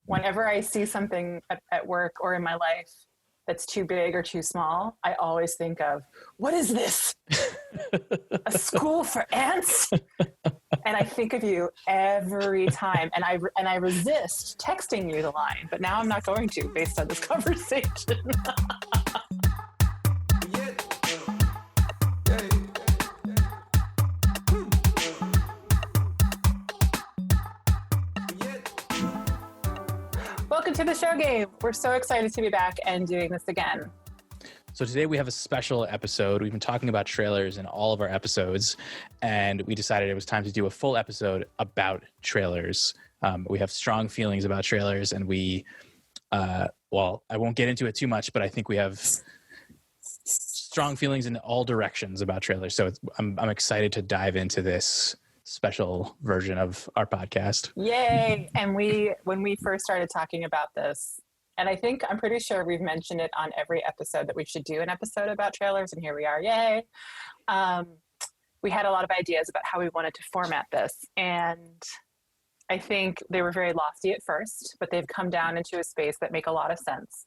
whenever I see something at work or in my life that's too big or too small, I always think of, what is this? A school for ants? And I think of you every time. And I resist texting you the line, but now I'm not going to based on this conversation. Welcome to the show game. We're so excited to be back and doing this again. So today we have a special episode. We've been talking about trailers in all of our episodes, and we decided it was time to do a full episode about trailers. We have strong feelings about trailers, and I won't get into it too much, but I think we have strong feelings in all directions about trailers. So I'm excited to dive into this special version of our podcast. Yay! And when we first started talking about this, and I'm pretty sure we've mentioned it on every episode that we should do an episode about trailers, and here we are, yay! We had a lot of ideas about how we wanted to format this, and I think they were very lofty at first, but they've come down into a space that make a lot of sense.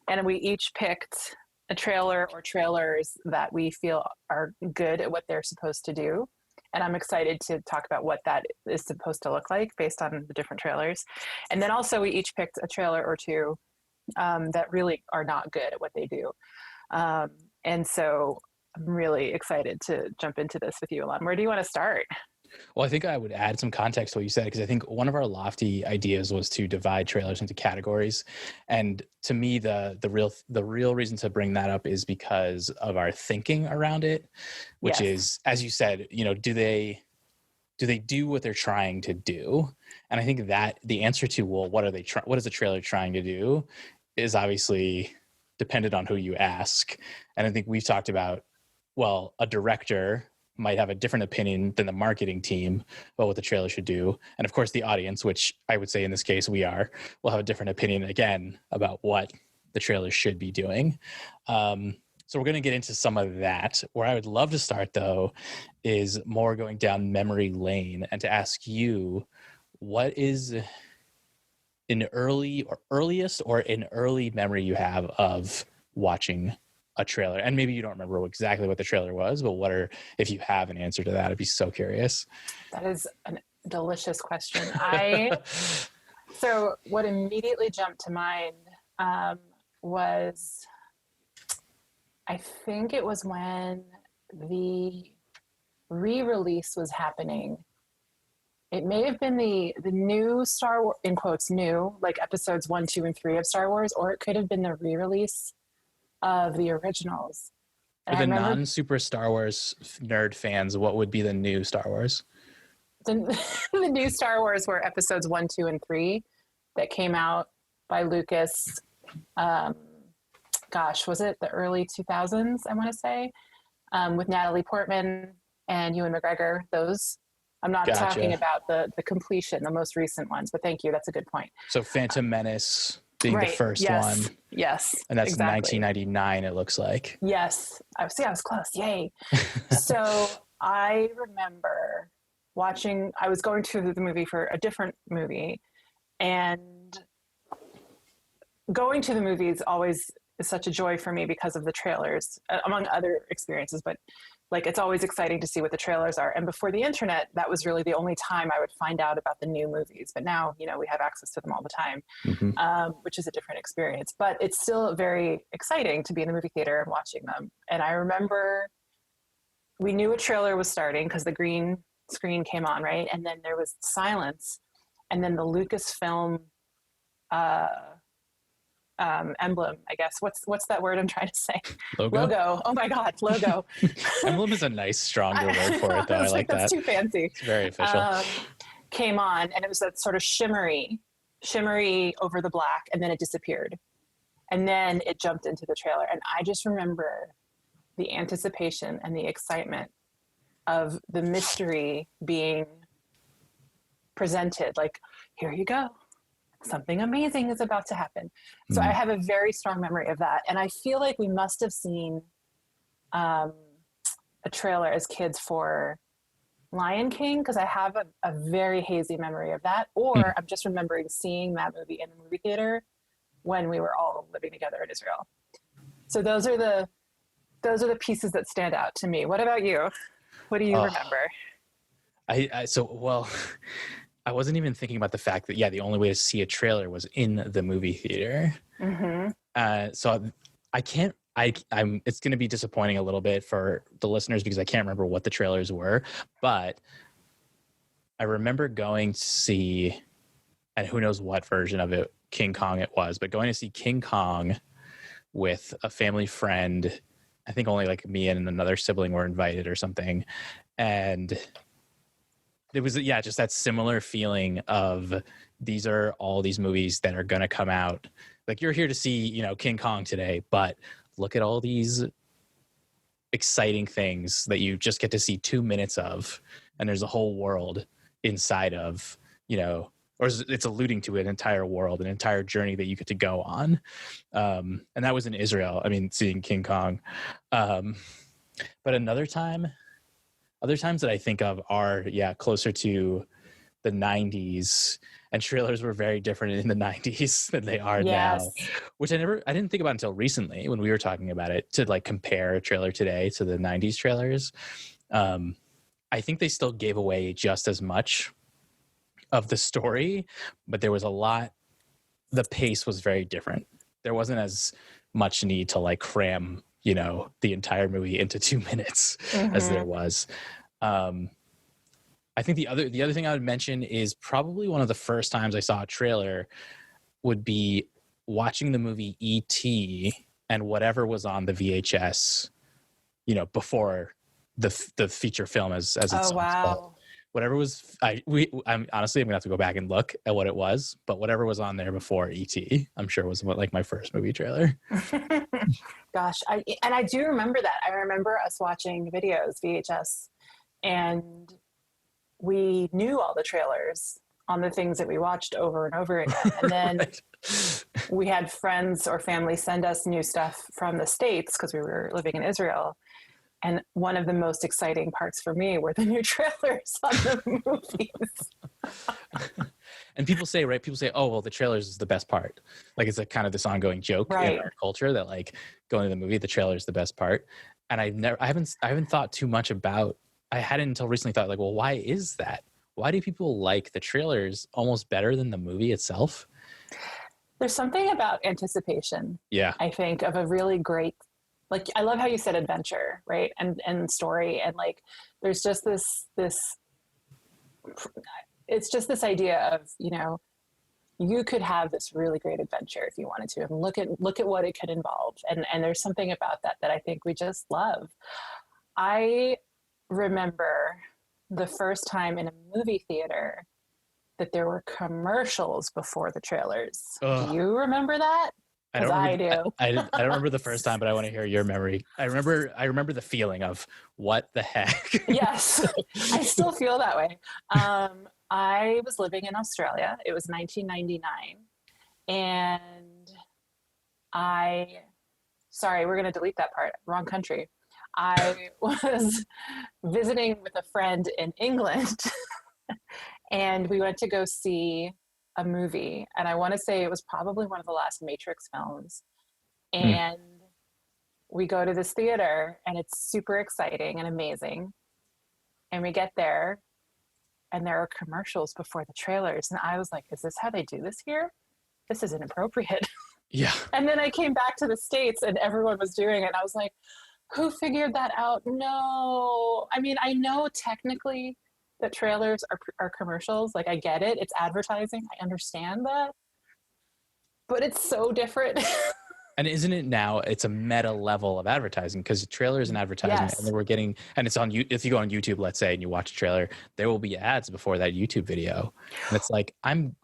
And we each picked a trailer or trailers that we feel are good at what they're supposed to do. And I'm excited to talk about what that is supposed to look like based on the different trailers. And then also we each picked a trailer or two that really are not good at what they do. And so I'm really excited to jump into this with you, Alon. Where do you want to start? Well, I think I would add some context to what you said, because I think one of our lofty ideas was to divide trailers into categories. And to me, the real reason to bring that up is because of our thinking around it, which is, as you said, do they do what they're trying to do? And I think that the answer to, well, what is the trailer trying to do, is obviously dependent on who you ask. And I think we've talked about, well, a director might have a different opinion than the marketing team about what the trailer should do. And of course, the audience, which I would say in this case will have a different opinion again about what the trailer should be doing. So we're going to get into some of that. Where I would love to start, though, is more going down memory lane and to ask you, what is an earliest memory you have of watching a trailer? And maybe you don't remember exactly what the trailer was, but if you have an answer to that, I'd be so curious. That is a delicious question. So what immediately jumped to mind was, I think it was when the re-release was happening. It may have been the new Star Wars, in quotes, new, like episodes 1, 2, and 3 of Star Wars, or it could have been the re-release of the originals. For the non-super Star Wars nerd fans, what would be the new Star Wars? The new Star Wars were episodes 1, 2, and 3 that came out by Lucas. Was it the early 2000s, I want to say, with Natalie Portman and Ewan McGregor, those. I'm not talking about the completion, the most recent ones, but thank you. That's a good point. So Phantom Menace being the first one. Yes. And that's exactly. 1999, it looks like. Yes. I was close. Yay. So I remember I was going to the movie for a different movie, and going to the movies always is such a joy for me because of the trailers, among other experiences, but it's always exciting to see what the trailers are. And before the internet, that was really the only time I would find out about the new movies. But now, we have access to them all the time, which is a different experience. But it's still very exciting to be in the movie theater and watching them. And I remember we knew a trailer was starting because the green screen came on, right? And then there was silence. And then the Lucasfilm emblem, I guess. What's that word I'm trying to say? Logo. Oh my God, logo. Emblem is a nice, stronger word for it, though. I like that. That's too fancy. It's very official. Came on, and it was that sort of shimmery over the black, and then it disappeared. And then it jumped into the trailer. And I just remember the anticipation and the excitement of the mystery being presented. Like, here you go. Something amazing is about to happen. So I have a very strong memory of that. And I feel like we must have seen a trailer as kids for Lion King, because I have a very hazy memory of that, Hmm. or I'm just remembering seeing that movie in the movie theater when we were all living together in Israel. So those are the pieces that stand out to me. What about you? What do you Oh, remember? well, I wasn't even thinking about the fact that, yeah, the only way to see a trailer was in the movie theater. Mm-hmm. So I can't. I'm. It's going to be disappointing a little bit for the listeners because I can't remember what the trailers were. But I remember going to see, and who knows what version of it, King Kong it was, but going to see King Kong with a family friend. I think only like me and another sibling were invited or something, and it was, yeah, just that similar feeling of these are all these movies that are going to come out. Like, you're here to see, King Kong today, but look at all these exciting things that you just get to see 2 minutes of, and there's a whole world inside of, or it's alluding to an entire world, an entire journey that you get to go on. And that was in Israel. I mean, seeing King Kong. Um, but other times that I think of are, yeah, closer to the 90s, and trailers were very different in the 90s than they are now, Yes. which I didn't think about until recently when we were talking about it, to like compare a trailer today to the 90s trailers. I think they still gave away just as much of the story, but there was the pace was very different. There wasn't as much need to like cram, the entire movie into 2 minutes as there Mm-hmm. was. Um, I think the other thing I would mention is probably one of the first times I saw a trailer would be watching the movie E.T. and whatever was on the VHS, before the feature film as it's Oh, sometimes called. wow. Whatever was, I'm honestly, I'm gonna have to go back and look at what it was, but whatever was on there before E.T., I'm sure was like my first movie trailer. Gosh, I do remember that. I remember us watching videos, VHS, and we knew all the trailers on the things that we watched over and over again. And then Right. we had friends or family send us new stuff from the States because we were living in Israel. And one of the most exciting parts for me were the new trailers on the movies. And people say, right? People say, "Oh, well, the trailers is the best part." Like, it's a kind of this ongoing joke in Right. our culture that like going to the movie, the trailer is the best part. And I haven't thought too much about. I hadn't until recently thought like, well, why is that? Why do people like the trailers almost better than the movie itself? There's something about anticipation, Yeah. I think, of a really great, like, I love how you said adventure, right? And story. And like, there's just this, it's just this idea of, you could have this really great adventure if you wanted to, and look at what it could involve. And there's something about that I think we just love. I remember the first time in a movie theater that there were commercials before the trailers. Do Ugh. you remember that? I Because don't I remember. do. I don't remember the first time, but I want to hear your memory. I remember the feeling of what the heck. Yes, I still feel that way. I was living in Australia. It was 1999. And sorry, we're going to delete that part. Wrong country. I was visiting with a friend in England, and we went to go see a movie. And I want to say it was probably one of the last Matrix films. Hmm. And we go to this theater, and it's super exciting and amazing. And we get there, and there are commercials before the trailers. And I was like, is this how they do this here? This is inappropriate. Yeah. And then I came back to the States, and everyone was doing it. And I was like, who figured that out? No. I mean, I know technically that trailers are commercials. Like, I get it. It's advertising. I understand that. But it's so different. And isn't it now? It's a meta level of advertising because the trailer is an advertisement, and Yes. then we're getting, and it's on you. If you go on YouTube, let's say, and you watch a trailer, there will be ads before that YouTube video, and it's like I'm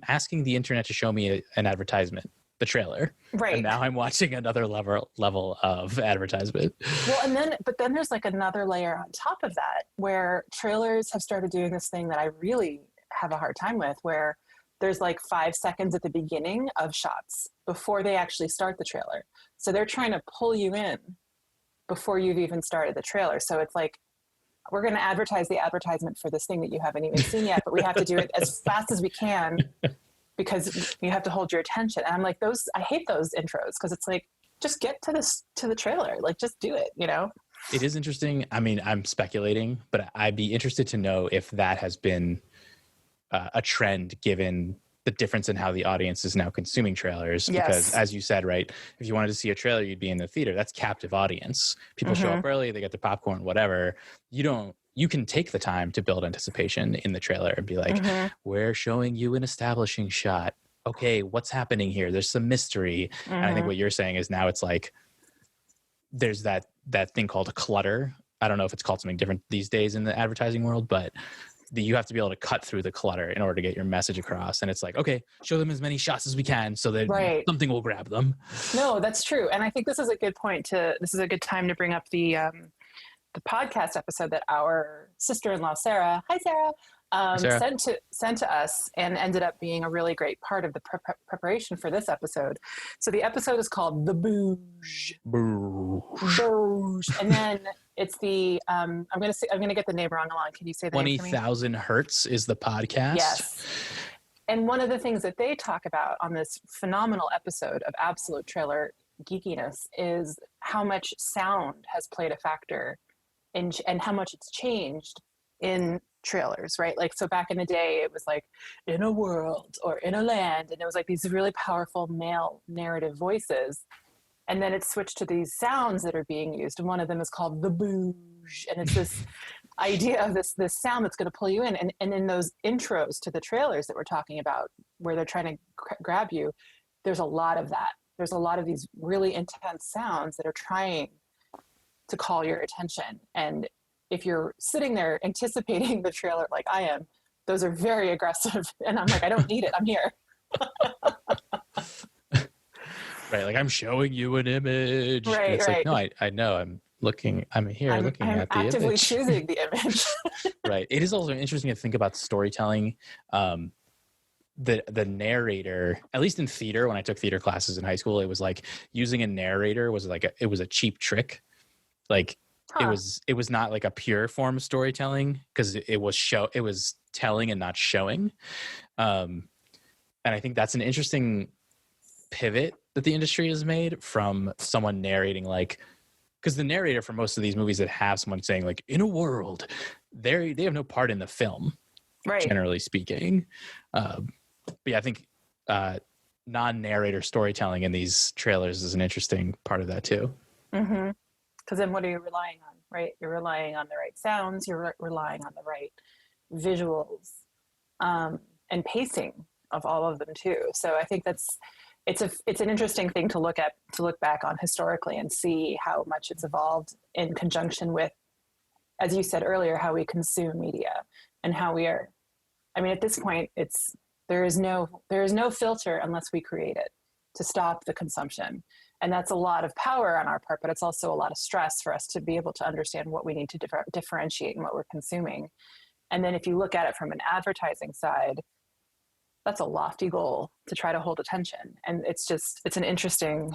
asking the internet to show me an advertisement, the trailer, Right. and now I'm watching another level of advertisement. Well, but then there's like another layer on top of that where trailers have started doing this thing that I really have a hard time with, where there's like 5 seconds at the beginning of shots before they actually start the trailer. So they're trying to pull you in before you've even started the trailer. So it's like we're going to advertise the advertisement for this thing that you haven't even seen yet, but we have to do it as fast as we can because you have to hold your attention. And I'm like, I hate those intros because it's like, just get to the trailer, like just do it, you know? It is interesting. I mean, I'm speculating, but I'd be interested to know if that has been a trend given the difference in how the audience is now consuming trailers. Yes. Because as you said, right, if you wanted to see a trailer, you'd be in the theater. That's captive audience. People show up early, they get their popcorn, whatever. You can take the time to build anticipation in the trailer and be like, we're showing you an establishing shot. Okay, what's happening here? There's some mystery. And I think what you're saying is now it's like, there's that thing called clutter. I don't know if it's called something different these days in the advertising world, but you have to be able to cut through the clutter in order to get your message across. And it's like, okay, show them as many shots as we can so that something will grab them. No, that's true. And I think this is a good this is a good time to bring up the podcast episode that our sister-in-law, Sarah, hi Sarah, sent to us and ended up being a really great part of the preparation for this episode. So the episode is called The Booge. Booge. And then it's the I'm gonna get the name wrong. Along. Can you say the 20,000 Hertz is the podcast? Yes. And one of the things that they talk about on this phenomenal episode of Absolute Trailer Geekiness is how much sound has played a factor and how much it's changed in trailers, right? Like, so back in the day, it was like in a world or in a land, and it was like these really powerful male narrative voices. And then it switched to these sounds that are being used. And one of them is called the booge. And it's this idea of this sound that's going to pull you in. And in those intros to the trailers that we're talking about, where they're trying to grab you, there's a lot of that. There's a lot of these really intense sounds that are trying to call your attention. And if you're sitting there anticipating the trailer like I am, those are very aggressive. And I'm like, I don't need it. I'm here. Right. Like, I'm showing you an image. Right. It's right. like, no, I know. I'm looking at the image. I'm actively choosing the image. Right. It is also interesting to think about storytelling. The narrator, at least in theater, when I took theater classes in high school, it was like using a narrator was like it was a cheap trick. Like, it was not like a pure form of storytelling because it was telling and not showing. And I think that's an interesting pivot that the industry has made from someone narrating, like, because the narrator for most of these movies that have someone saying like, in a world, they have no part in the film, right? Generally speaking. But yeah, I think non-narrator storytelling in these trailers is an interesting part of that too. Mm-hmm. Because then what are you relying on, right? You're relying on the right sounds, you're relying on the right visuals, and pacing of all of them too. So I think it's an interesting thing to look back on historically and see how much it's evolved in conjunction with, as you said earlier, how we consume media and how we are. I mean, at this point, there is no filter unless we create it to stop the consumption. And that's a lot of power on our part, but it's also a lot of stress for us to be able to understand what we need to differentiate and what we're consuming. And then if you look at it from an advertising side, that's a lofty goal to try to hold attention. And it's an interesting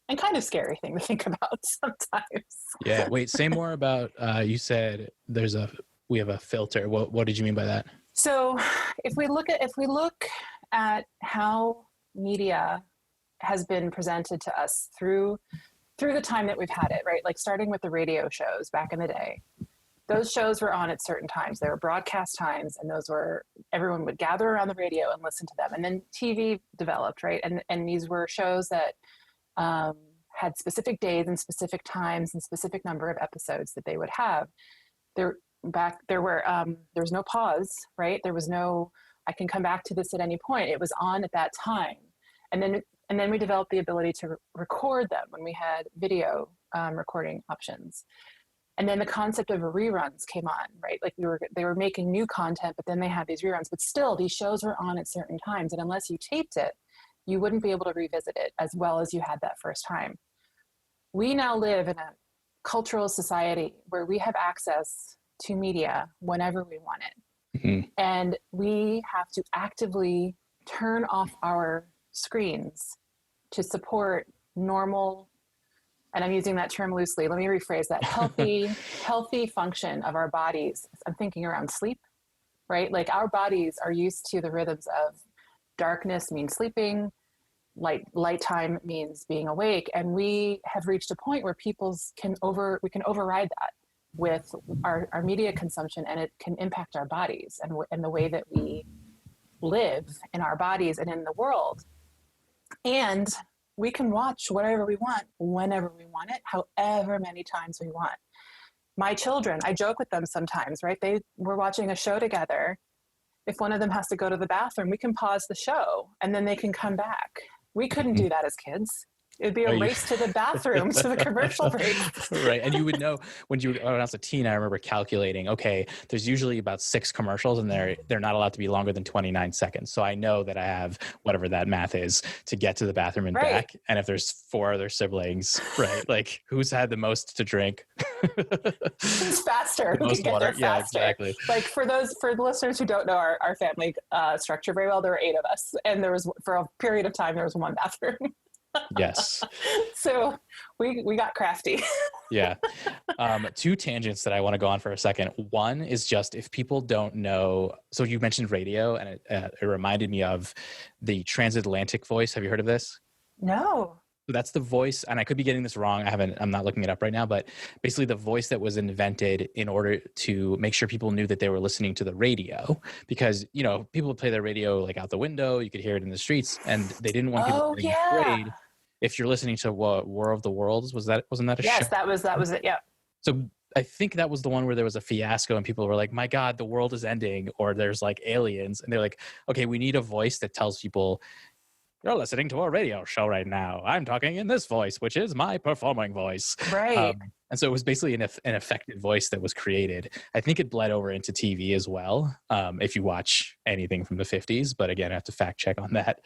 and kind of scary thing to think about sometimes. Yeah. Wait, say more about, you said we have a filter. What did you mean by that? So if we look at how media has been presented to us through the time that we've had it, right? Like starting with the radio shows back in the day. Those shows were on at certain times. They were broadcast times, and everyone would gather around the radio and listen to them. And then TV developed, right? And these were shows that had specific days and specific times and specific number of episodes that they would have. There was no pause, right? There was no, I can come back to this at any point. It was on at that time. And then we developed the ability to record them when we had video recording options. And then the concept of reruns came on, right? Like they were making new content, but then they had these reruns. But still, these shows were on at certain times. And unless you taped it, you wouldn't be able to revisit it as well as you had that first time. We now live in a cultural society where we have access to media whenever we want it. Mm-hmm. And we have to actively turn off our screens to support normal and I'm using that term loosely, let me rephrase that, healthy function of our bodies. I'm thinking around sleep, right? Like our bodies are used to the rhythms of darkness means sleeping, light time means being awake. And we have reached a point where we can override that with our media consumption, and it can impact our bodies and the way that we live in our bodies and in the world. And we can watch whatever we want, whenever we want it, however many times we want. My children, I joke with them sometimes, right? We're watching a show together. If one of them has to go to the bathroom, we can pause the show and then they can come back. We couldn't do that as kids. It'd be a race to the bathroom, to the commercial break. Right. And you would know when I was a teen, I remember calculating, okay, there's usually about 6 commercials and they're not allowed to be longer than 29 seconds. So I know that I have whatever that math is to get to the bathroom and back. And if there's 4 other siblings, right? Like who's had the most to drink? Who's faster? Who can get there faster? Yeah, exactly. Like for the listeners who don't know our family structure very well, there were 8 of us. And there was, for a period of time, there was 1 bathroom. Yes. So we got crafty. Yeah. 2 tangents that I want to go on for a second. One is just if people don't know, so you mentioned radio and it reminded me of the transatlantic voice. Have you heard of this? No. So that's the voice, and I could be getting this wrong. I'm not looking it up right now, but basically the voice that was invented in order to make sure people knew that they were listening to the radio, because, you know, people would play their radio like out the window, you could hear it in the streets, and they didn't want people getting afraid. If you're listening to what, War of the Worlds, wasn't that a show? Yes, that was it. Yeah. So I think that was the one where there was a fiasco and people were like, my God, the world is ending, or there's like aliens. And they're like, okay, we need a voice that tells people, you're listening to a radio show right now. I'm talking in this voice, which is my performing voice. Right. And so it was basically an effective voice that was created. I think it bled over into TV as well, if you watch anything from the 50s. But again, I have to fact check on that.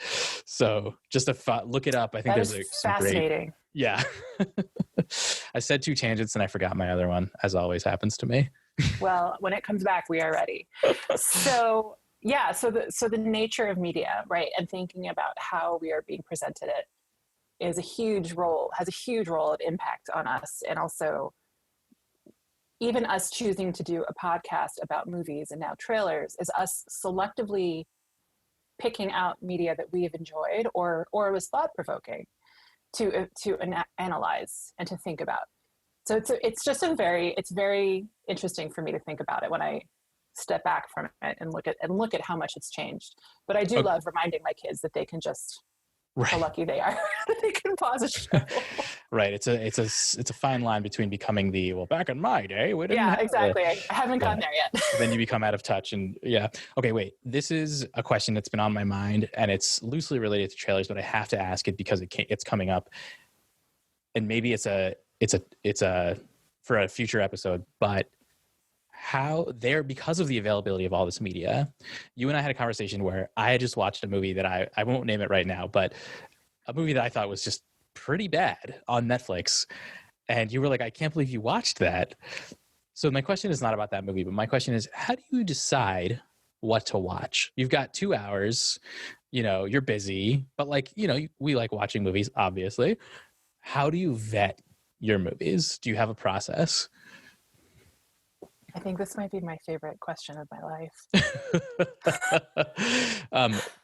So just look it up. I think there's fascinating. Yeah. I said 2 tangents and I forgot my other one, as always happens to me. Well, when it comes back, we are ready. So yeah, so the nature of media, right, and thinking about how we are being presented it has a huge role of impact on us. And also even us choosing to do a podcast about movies and now trailers is us selectively picking out media that we have enjoyed or was thought-provoking to analyze and to think about. So it's very interesting for me to think about it when I step back from it and look at how much it's changed. But I do love reminding my kids that they can just, how lucky they are that they can pause a show. Right. It's a fine line between becoming back in my day, we didn't have exactly. I haven't gotten there yet. Then you become out of touch and yeah. Okay, wait. This is a question that's been on my mind and it's loosely related to trailers, but I have to ask it because it's coming up. And maybe it's a for a future episode, but because of the availability of all this media, you and I had a conversation where I had just watched a movie that I won't name it right now, but a movie that I thought was just pretty bad on Netflix. And you were like, I can't believe you watched that. So my question is not about that movie, but my question is, how do you decide what to watch? You've got 2 hours, you're busy, but we like watching movies, obviously. How do you vet your movies? Do you have a process? I think this might be my favorite question of my life.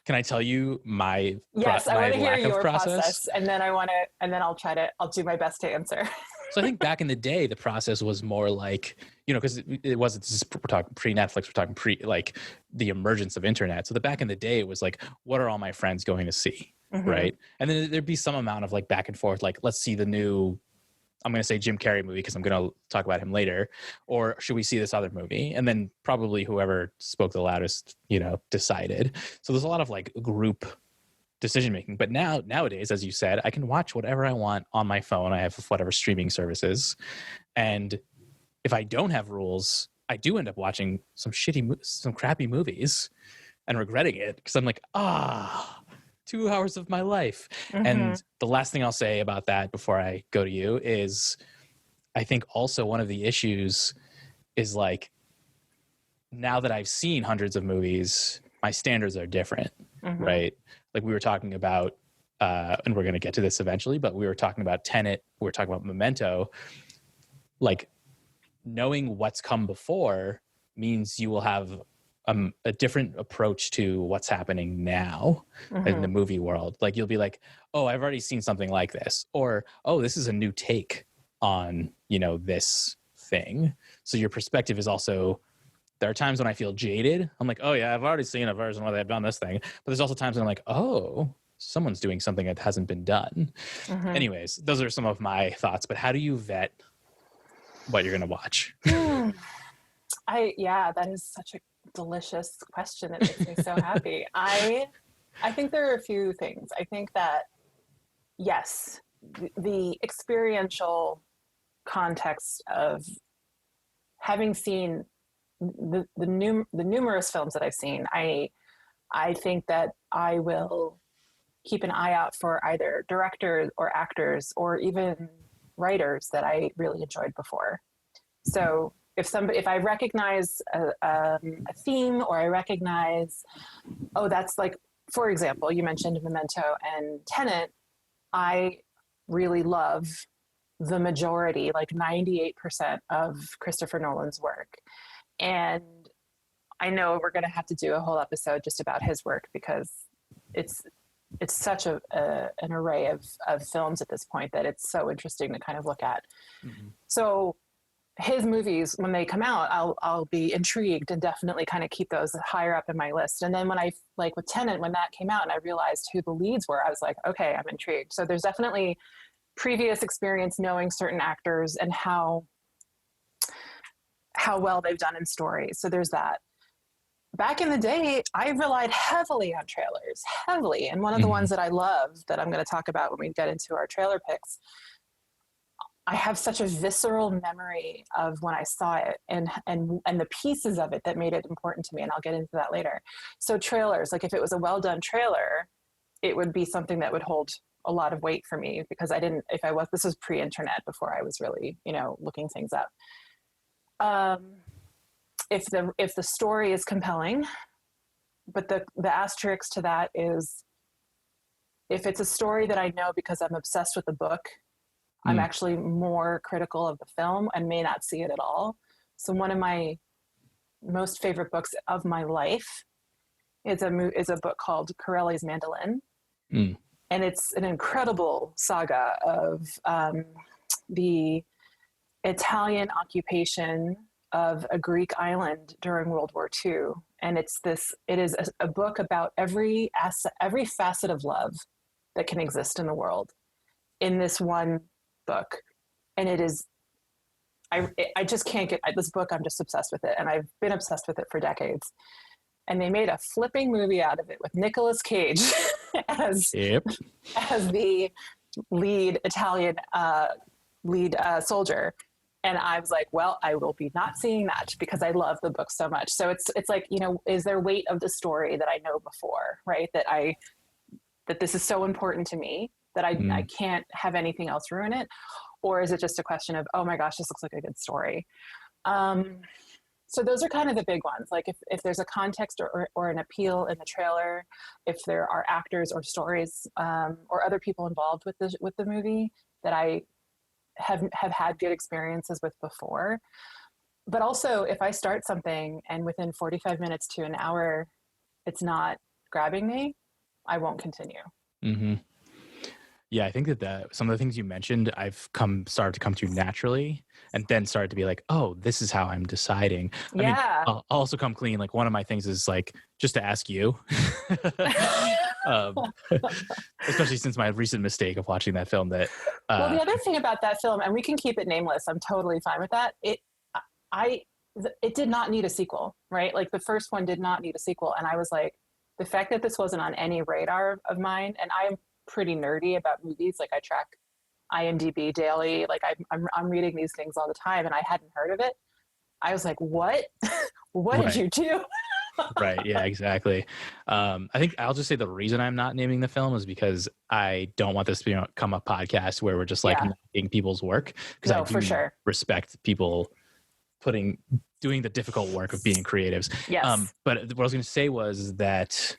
Can I tell you my yes, I want to hear your process, and then I'll do my best to answer. So I think back in the day, the process was more like, because it wasn't just, we're talking pre-Netflix, we're talking like the emergence of internet. So back in the day, it was like, what are all my friends going to see, right? And then there'd be some amount of like back and forth, like let's see the new, I'm going to say Jim Carrey movie because I'm going to talk about him later, or should we see this other movie? And then probably whoever spoke the loudest, decided. So there's a lot of like group decision-making, but nowadays, as you said, I can watch whatever I want on my phone. I have whatever streaming services. And if I don't have rules, I do end up watching some crappy movies and regretting it because I'm like, 2 hours of my life. And the last thing I'll say about that before I go to you is I think also one of the issues is like, now that I've seen hundreds of movies, my standards are different, right? Like we were talking about and we're going to get to this eventually, but we were talking about Tenet, we were talking about Memento, like knowing what's come before means you will have a different approach to what's happening now in the movie world. Like you'll be like, oh, I've already seen something like this, or, oh, this is a new take on, you know, this thing. So your perspective is also, there are times when I feel jaded. I'm like, oh yeah, I've already seen a version where they've done this thing. But there's also times when I'm like, oh, someone's doing something that hasn't been done. Anyways, those are some of my thoughts, but how do you vet what you're going to watch? That is such a delicious question. It makes me so happy. I think there are a few things. I think that, yes, the experiential context of having seen the numerous films that I've seen, I think that I will keep an eye out for either directors or actors or even writers that I really enjoyed before. So if I recognize a theme, or I recognize, oh, that's like, for example, you mentioned Memento and Tenet, I really love the majority, like 98% of Christopher Nolan's work. And I know we're going to have to do a whole episode just about his work, because it's such an array of films at this point that it's so interesting to kind of look at. So his movies, when they come out, I'll be intrigued and definitely kind of keep those higher up in my list. And then when I, like with Tenet, when that came out and I realized who the leads were, I was like, okay, I'm intrigued. So there's definitely previous experience knowing certain actors and how well they've done in stories. So there's that. Back in the day, I relied heavily on trailers, heavily. And one of the ones that I love that I'm going to talk about when we get into our trailer picks, I have such a visceral memory of when I saw it and the pieces of it that made it important to me. And I'll get into that later. So trailers, like if it was a well-done trailer, it would be something that would hold a lot of weight for me, because this was pre-internet, before I was really, looking things up. If the story is compelling, but the asterisk to that is, if it's a story that I know because I'm obsessed with the book, I'm actually more critical of the film and may not see it at all. So one of my most favorite books of my life is a book called Corelli's Mandolin. And it's an incredible saga of the Italian occupation of a Greek island during World War II. And it is a book about every facet of love that can exist in the world in this one book. And it is, I just can't get this book. I'm just obsessed with it. And I've been obsessed with it for decades. And they made a flipping movie out of it with Nicolas Cage as the lead Italian lead soldier. And I was like, well, I will be not seeing that, because I love the book so much. So it's like, is there weight of the story that I know before, right? That this is so important to me that I can't have anything else ruin it? Or is it just a question of, oh my gosh, this looks like a good story? So those are kind of the big ones. Like if there's a context or an appeal in the trailer, if there are actors or stories or other people involved with the movie that I have had good experiences with before. But also, if I start something and within 45 minutes to an hour, it's not grabbing me, I won't continue. Yeah, I think that some of the things you mentioned, I've started to come to naturally, and then started to be like, oh, this is how I'm deciding. I mean, I'll also come clean. Like one of my things is like, just to ask you, especially since my recent mistake of watching that film that. Well, the other thing about that film, and we can keep it nameless, I'm totally fine with that. It did not need a sequel, right? Like the first one did not need a sequel. And I was like, the fact that this wasn't on any radar of mine, and I'm pretty nerdy about movies. Like I track IMDb daily. Like I'm reading these things all the time, and I hadn't heard of it. I was like, what? What did you do? Right. Yeah, exactly. I think I'll just say the reason I'm not naming the film is because I don't want this to become a podcast where we're just like knocking people's work. Because I do for sure respect people doing the difficult work of being creatives. Yes. But what I was going to say was that,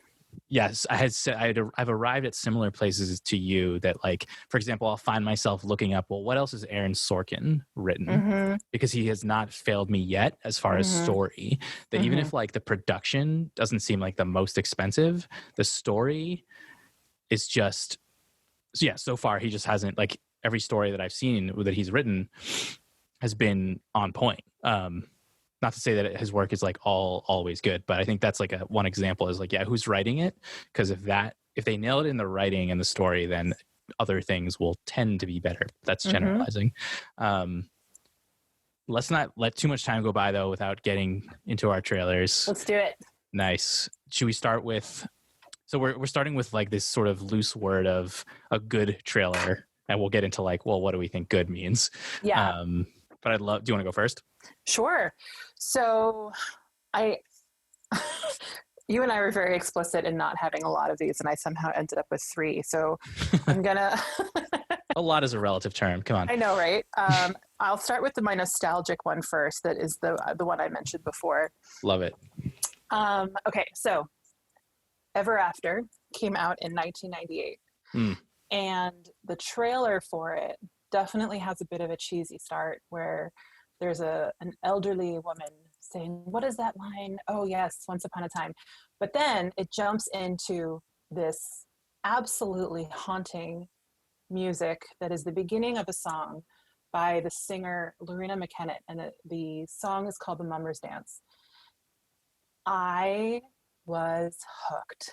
yes, I had said I've arrived at similar places to you that, like, for example, I'll find myself looking up, well, what else has Aaron Sorkin written? Mm-hmm. Because he has not failed me yet as far as Mm-hmm. story. That even Mm-hmm. if like the production doesn't seem like the most expensive, the story is just, so yeah, so far he just hasn't, like, every story that I've seen that he's written has been on point. Not to say that his work is like always good, but I think that's like one example is like, yeah, who's writing it? Because if they nail it in the writing and the story, then other things will tend to be better. That's Mm-hmm. generalizing. Let's not let too much time go by though without getting into our trailers. Let's do it. Nice. Should we start with? So we're starting with like this sort of loose word of a good trailer, and we'll get into like, well, what do we think good means? Yeah. But do you want to go first? Sure. So you and I were very explicit in not having a lot of these, and I somehow ended up with 3. So I'm gonna. A lot is a relative term. Come on. I know, right? I'll start with my nostalgic one first. That is the one I mentioned before. Love it. Okay, so Ever After came out in 1998, and the trailer for it definitely has a bit of a cheesy start where there's an elderly woman saying, "What is that line? Oh yes, Once Upon a Time." But then it jumps into this absolutely haunting music that is the beginning of a song by the singer Lorena McKennitt, and the song is called The Mummer's Dance. I was hooked.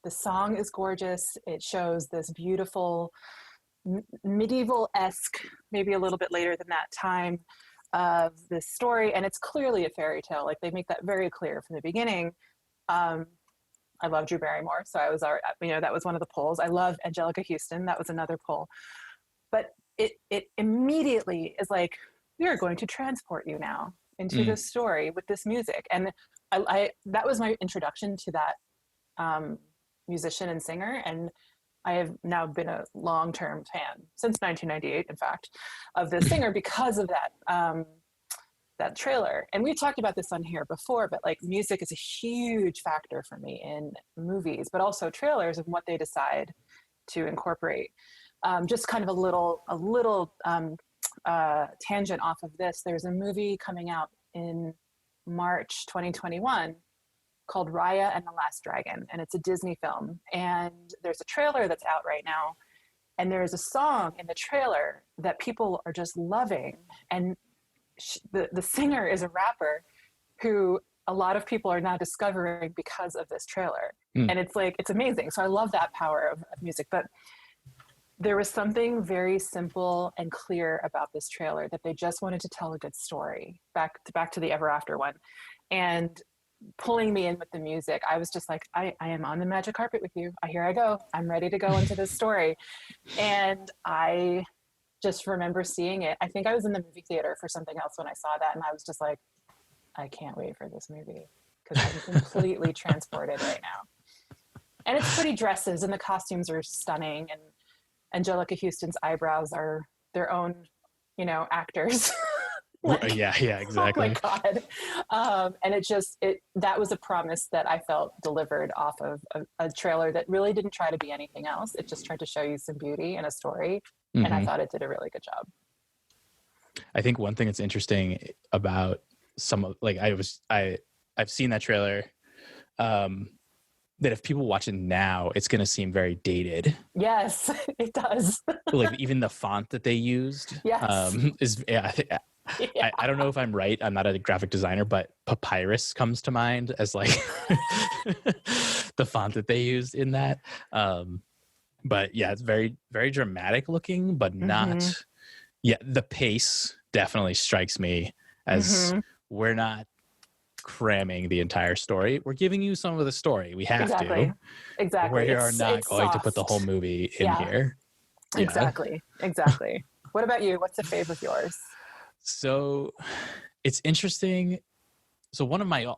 The song is gorgeous. It shows this beautiful medieval-esque, maybe a little bit later than that time of this story, and it's clearly a fairy tale. Like, they make that very clear from the beginning. I love Drew Barrymore, so I was, that was one of the polls. I love Angelica Houston. That was another poll. But it immediately is like, we are going to transport you now into this story with this music. And I that was my introduction to that musician and singer. And I have now been a long-term fan since 1998, in fact, of this singer because of that trailer. And we've talked about this on here before, but like, music is a huge factor for me in movies, but also trailers and what they decide to incorporate. Just kind of a little tangent off of this. There's a movie coming out in March 2021 called Raya and the Last Dragon, and it's a Disney film. And there's a trailer that's out right now, and there's a song in the trailer that people are just loving. And the singer is a rapper who a lot of people are now discovering because of this trailer. And it's like, it's amazing. So I love that power of music. But there was something very simple and clear about this trailer, that they just wanted to tell a good story, back to the Ever After one. And pulling me in with the music, I was just like, I am on the magic carpet with you. Here I go. I'm ready to go into this story. And I just remember seeing it. I think I was in the movie theater for something else when I saw that, and I was just like, I can't wait for this movie, because I'm completely transported right now. And it's pretty dresses, and the costumes are stunning, and Angelica Houston's eyebrows are their own, actors. Like, yeah, exactly. Oh my God. And that was a promise that I felt delivered off of a trailer that really didn't try to be anything else. It just tried to show you some beauty and a story. And I thought it did a really good job. I think one thing that's interesting about I've seen that trailer, that if people watch it now, it's going to seem very dated. Yes, it does. Like, even the font that they used, yes. I don't know if I'm right. I'm not a graphic designer, but Papyrus comes to mind as like the font that they used in that. But yeah, it's very, very dramatic looking, but not. Yeah, the pace definitely strikes me as we're not cramming the entire story. We're giving you some of the story. We have to. Exactly. We are not going to put the whole movie in here. Yeah. Exactly. What about you? What's the fave of yours? So it's interesting. So one of my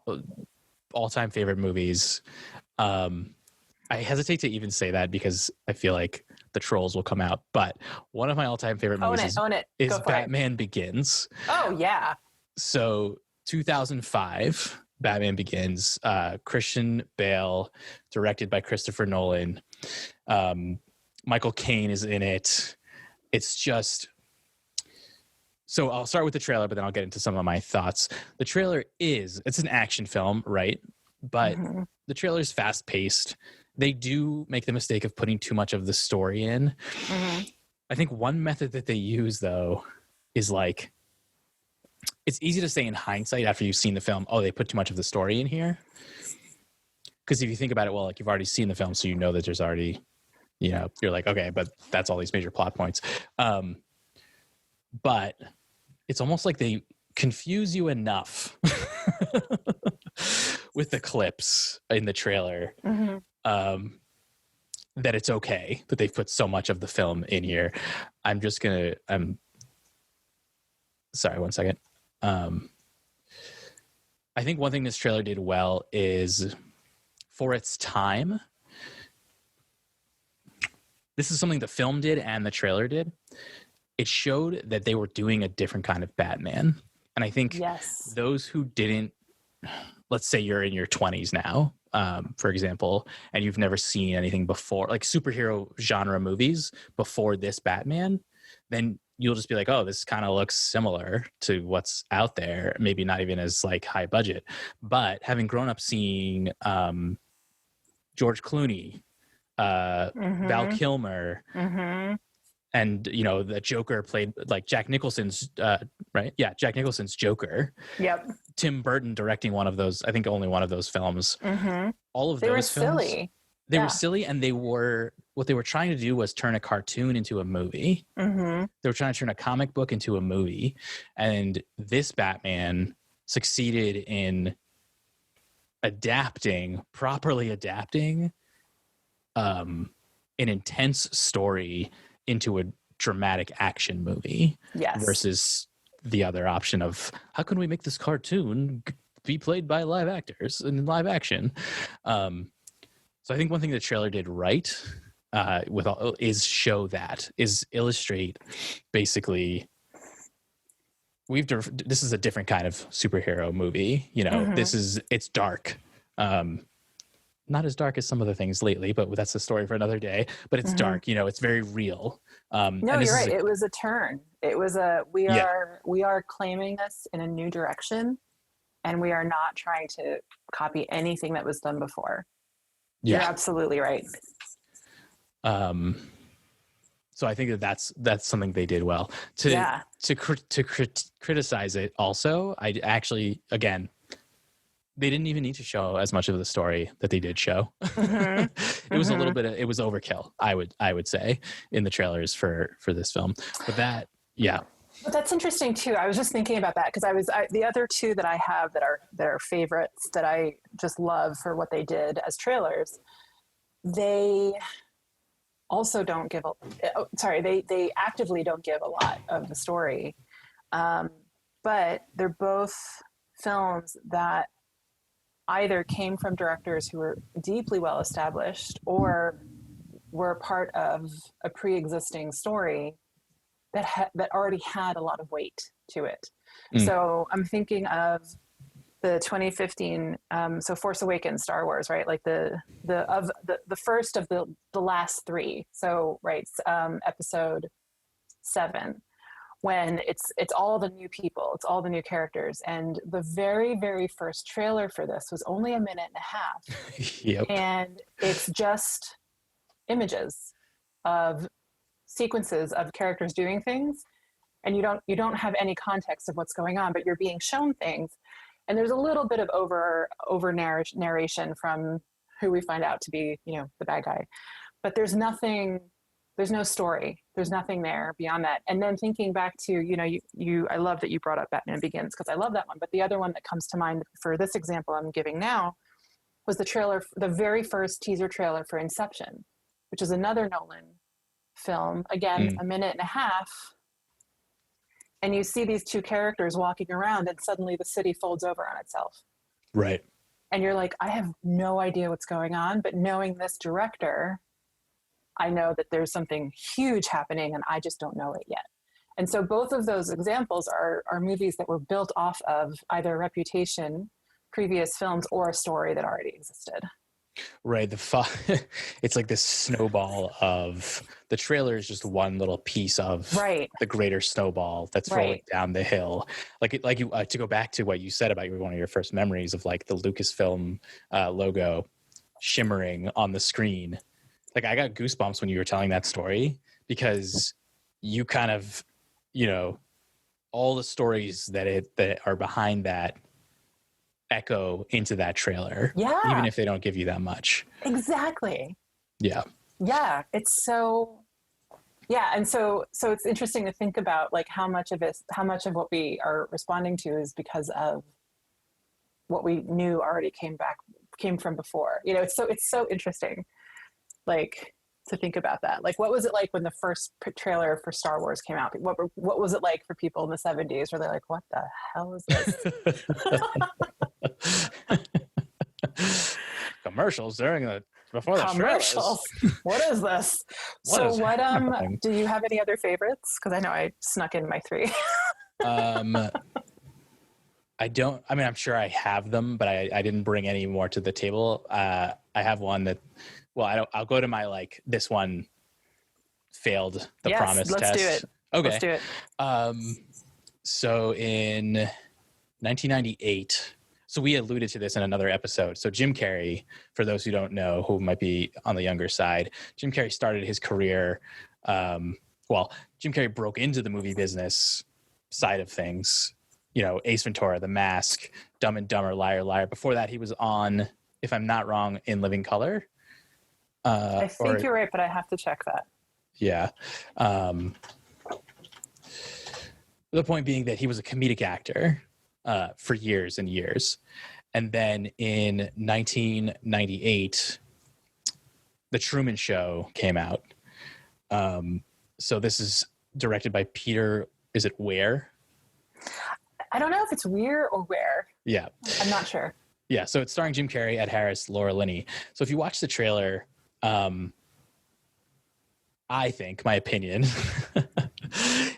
all-time favorite movies, I hesitate to even say that because I feel like the trolls will come out, but one of my all-time favorite movies is Batman Begins. Oh, yeah. So 2005, Batman Begins, Christian Bale, directed by Christopher Nolan. Michael Caine is in it. It's just, so I'll start with the trailer, but then I'll get into some of my thoughts. The trailer it's an action film, right? But the trailer is fast paced. They do make the mistake of putting too much of the story in. I think one method that they use, though, is like, it's easy to say in hindsight after you've seen the film, oh, they put too much of the story in here. Because if you think about it, well, like, you've already seen the film, so you know that there's already, you know, you're like, okay, but that's all these major plot points. But it's almost like they confuse you enough with the clips in the trailer that it's okay that they've put so much of the film in here. Sorry, one second. I think one thing this trailer did well is, for its time, this is something the film did and the trailer did. It showed that they were doing a different kind of Batman. And I think those who didn't, let's say you're in your 20s now, for example, and you've never seen anything before, like superhero genre movies before this Batman, then you'll just be like, oh, this kind of looks similar to what's out there. Maybe not even as like high budget, but having grown up seeing George Clooney, Val Kilmer, and, you know, the Joker played like Jack Nicholson's, right? Yeah, Jack Nicholson's Joker. Yep. Tim Burton directing one of those, I think only one of those films. All of those films. Silly. They were silly, and what they were trying to do was turn a cartoon into a movie. They were trying to turn a comic book into a movie. And this Batman succeeded in properly adapting an intense story into a dramatic action movie. Versus the other option of, how can we make this cartoon be played by live actors in live action? So I think one thing the trailer did right is illustrate basically, this is a different kind of superhero movie. You know, it's dark. Not as dark as some of the things lately, but that's a story for another day. But it's dark. You know, it's very real. No, you're right. It was a turn. It was we are claiming this in a new direction, and we are not trying to copy anything that was done before. You're absolutely right. So I think that's something they did well. To criticize it also, I actually, again, they didn't even need to show as much of the story that they did show. It was a little bit it was overkill, I would say, in the trailers for this film. But But that's interesting too. I was just thinking about that because the other two that I have that are favorites that I just love for what they did as trailers, they also don't give they actively don't give a lot of the story. But they're both films that either came from directors who were deeply well established or were part of a pre-existing story that already had a lot of weight to it. So I'm thinking of the 2015, so Force Awakens, Star Wars, right? Like the first of the last three. So episode 7, when it's all the new people, it's all the new characters, and the very, very first trailer for this was only 1.5 minutes, and it's just images of sequences of characters doing things, and you don't have any context of what's going on, but you're being shown things, and there's a little bit of over narration from who we find out to be, you know, the bad guy, but there's no story, there's nothing there beyond that. And then thinking back to, you know, I love that you brought up Batman Begins, because I love that one, but the other one that comes to mind for this example I'm giving now was the very first teaser trailer for Inception, which is another Nolan film, again, 1.5 minutes, and you see these two characters walking around, and suddenly the city folds over on itself. Right. And you're like, I have no idea what's going on, but knowing this director, I know that there's something huge happening, and I just don't know it yet. And so both of those examples are movies that were built off of either reputation previous films or a story that already existed. Right. It's like this snowball of the trailer is just one little piece of Right. the greater snowball that's rolling Right. down the hill. Like you to go back to what you said about one of your first memories of like the Lucasfilm logo shimmering on the screen. Like I got goosebumps when you were telling that story because you kind of, you know, all the stories that are behind that echo into that trailer, Yeah. even if they don't give you that much. Exactly. Yeah. Yeah. It's so, yeah. And so it's interesting to think about like how much of what we are responding to is because of what we knew already came from before. You know, it's so interesting, like to think about that. Like, what was it like when the first trailer for Star Wars came out? What was it like for people in the 70s? Were they like, what the hell is this? Commercials before the commercials. What is this? Do you have any other favorites? Because I know I snuck in my 3. I don't. I mean, I'm sure I have them, but I didn't bring any more to the table. I have one that. Well, I'll go to my like this one failed the promise let's test. Do it. Okay. Let's do it. So in 1998, so we alluded to this in another episode. So Jim Carrey, for those who don't know, who might be on the younger side, Jim Carrey started his career. Jim Carrey broke into the movie business side of things. You know, Ace Ventura, The Mask, Dumb and Dumber, Liar Liar. Before that, he was on, if I'm not wrong, In Living Color. I think you're right, but I have to check that. Yeah. The point being that he was a comedic actor for years and years. And then in 1998, The Truman Show came out. So this is directed by Peter, is it Weir? I don't know if it's Weir or Where. Yeah. I'm not sure. Yeah, so it's starring Jim Carrey, Ed Harris, Laura Linney. So if you watch the trailer, I think, my opinion,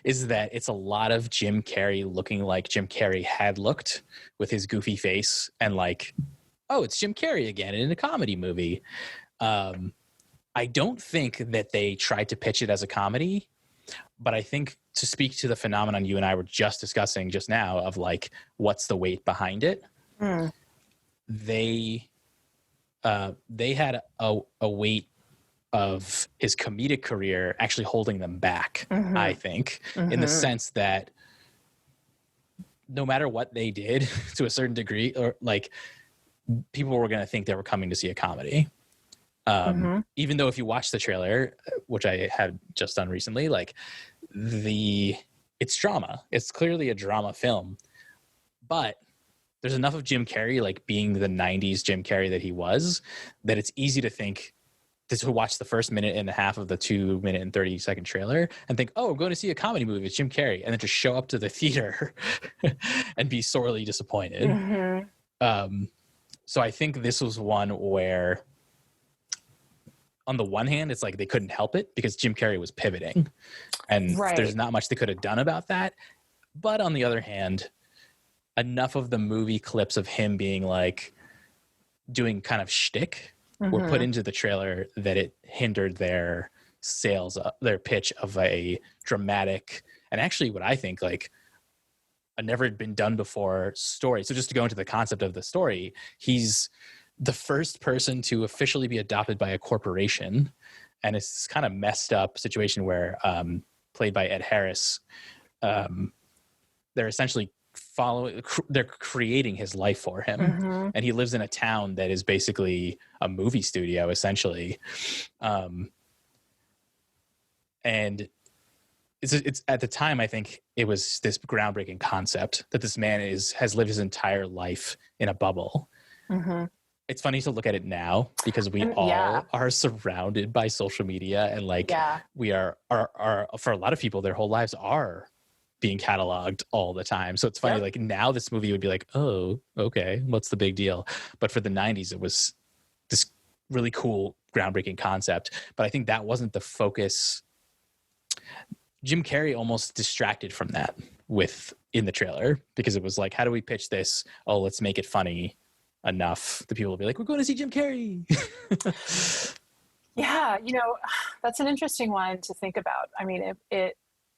is that it's a lot of Jim Carrey looking like Jim Carrey had looked with his goofy face and like, oh, it's Jim Carrey again in a comedy movie. I don't think that they tried to pitch it as a comedy, but I think to speak to the phenomenon you and I were just discussing just now of like, what's the weight behind it? They had a weight of his comedic career actually holding them back, I think, in the sense that no matter what they did to a certain degree, or like people were going to think they were coming to see a comedy. Even though if you watch the trailer, which I had just done recently, like it's drama. It's clearly a drama film, but there's enough of Jim Carrey, like being the 90s Jim Carrey that he was, that it's easy to think to watch the first minute and a half of the 2-minute and 30-second trailer and think, oh, I'm going to see a comedy movie with Jim Carrey, and then just show up to the theater and be sorely disappointed. So I think this was one where, on the one hand, it's like they couldn't help it because Jim Carrey was pivoting, and there's not much they could have done about that. But on the other hand, enough of the movie clips of him being like doing kind of shtick were put into the trailer that it hindered their sales, their pitch of a dramatic, and actually what I think like a never been done before story. So just to go into the concept of the story, he's the first person to officially be adopted by a corporation. And it's this kind of messed up situation where, played by Ed Harris, they're essentially they're creating his life for him, and he lives in a town that is basically a movie studio essentially, and it's at the time I think it was this groundbreaking concept that this man has lived his entire life in a bubble. It's funny to look at it now because we all are surrounded by social media, and like we are for a lot of people their whole lives are being cataloged all the time. So it's funny, like now this movie would be like, oh, okay, what's the big deal? But for the 90s, it was this really cool, groundbreaking concept. But I think that wasn't the focus. Jim Carrey almost distracted from that in the trailer, because it was like, how do we pitch this? Oh, let's make it funny. enough, the people will be like, we're going to see Jim Carrey. Yeah, that's an interesting one to think about. I mean,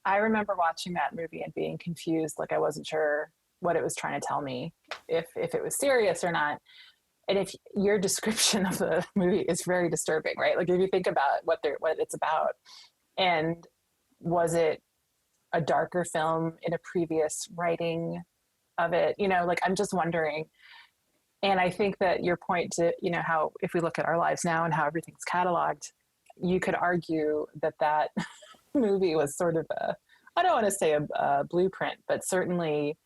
I remember watching that movie and being confused, like I wasn't sure what it was trying to tell me, if it was serious or not. And if your description of the movie is very disturbing, right? Like if you think about what it's about, and was it a darker film in a previous writing of it? Like I'm just wondering. And I think that your point to, how if we look at our lives now and how everything's cataloged, you could argue that movie was sort of I don't want to say a blueprint, but certainly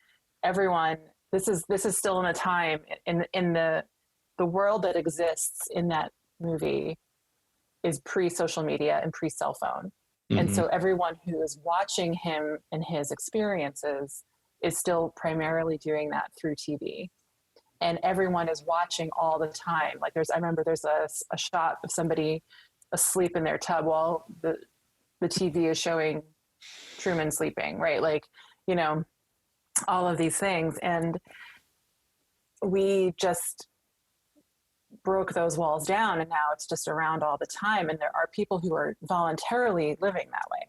everyone, this is still in a time in the world that exists in that movie is pre-social media and pre-cell phone. Mm-hmm. And so everyone who is watching him and his experiences is still primarily doing that through TV. And everyone is watching all the time. Like I remember there's a shot of somebody asleep in their tub while the TV is showing Truman sleeping, right? Like, all of these things. And we just broke those walls down, and now it's just around all the time. And there are people who are voluntarily living that way,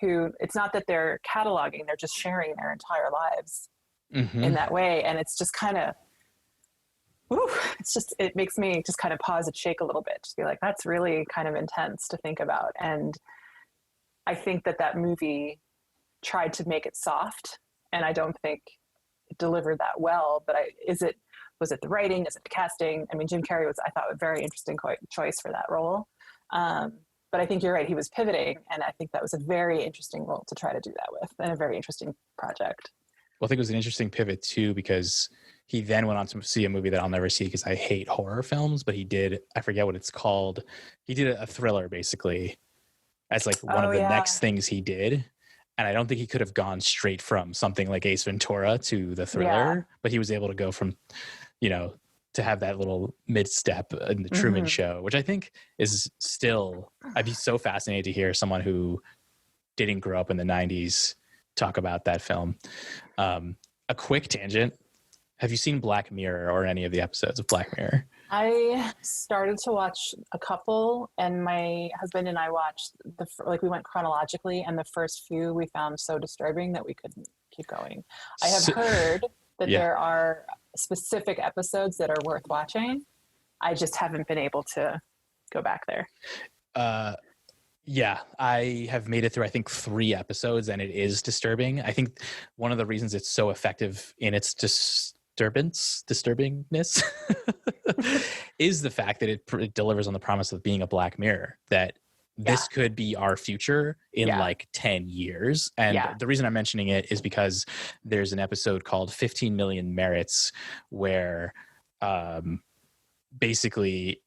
who it's not that they're cataloging, they're just sharing their entire lives in that way. And it's just kind of, it makes me just kind of pause and shake a little bit, just be like, that's really kind of intense to think about. And I think that movie tried to make it soft, and I don't think it delivered that well. But was it the writing? Is it the casting? I mean, Jim Carrey was, I thought, a very interesting choice for that role. But I think you're right. He was pivoting, and I think that was a very interesting role to try to do that with, and a very interesting project. Well, I think it was an interesting pivot too, because he then went on to see a movie that I'll never see because I hate horror films, but he did, I forget what it's called. He did a thriller basically as like one of the next things he did. And I don't think he could have gone straight from something like Ace Ventura to the thriller, but he was able to go from, to have that little mid-step in the Truman Show, which I think is still, I'd be so fascinated to hear someone who didn't grow up in the 90s talk about that film. A quick tangent. Have you seen Black Mirror or any of the episodes of Black Mirror? I started to watch a couple, and my husband and I watched we went chronologically, and the first few we found so disturbing that we couldn't keep going. I have heard that there are specific episodes that are worth watching. I just haven't been able to go back there. Yeah, I have made it through, I think, 3 episodes, and it is disturbing. I think one of the reasons it's so effective in its disturbingness is the fact that it delivers on the promise of being a Black Mirror, that this could be our future in like 10 years. And the reason I'm mentioning it is because there's an episode called 15 Million Merits where basically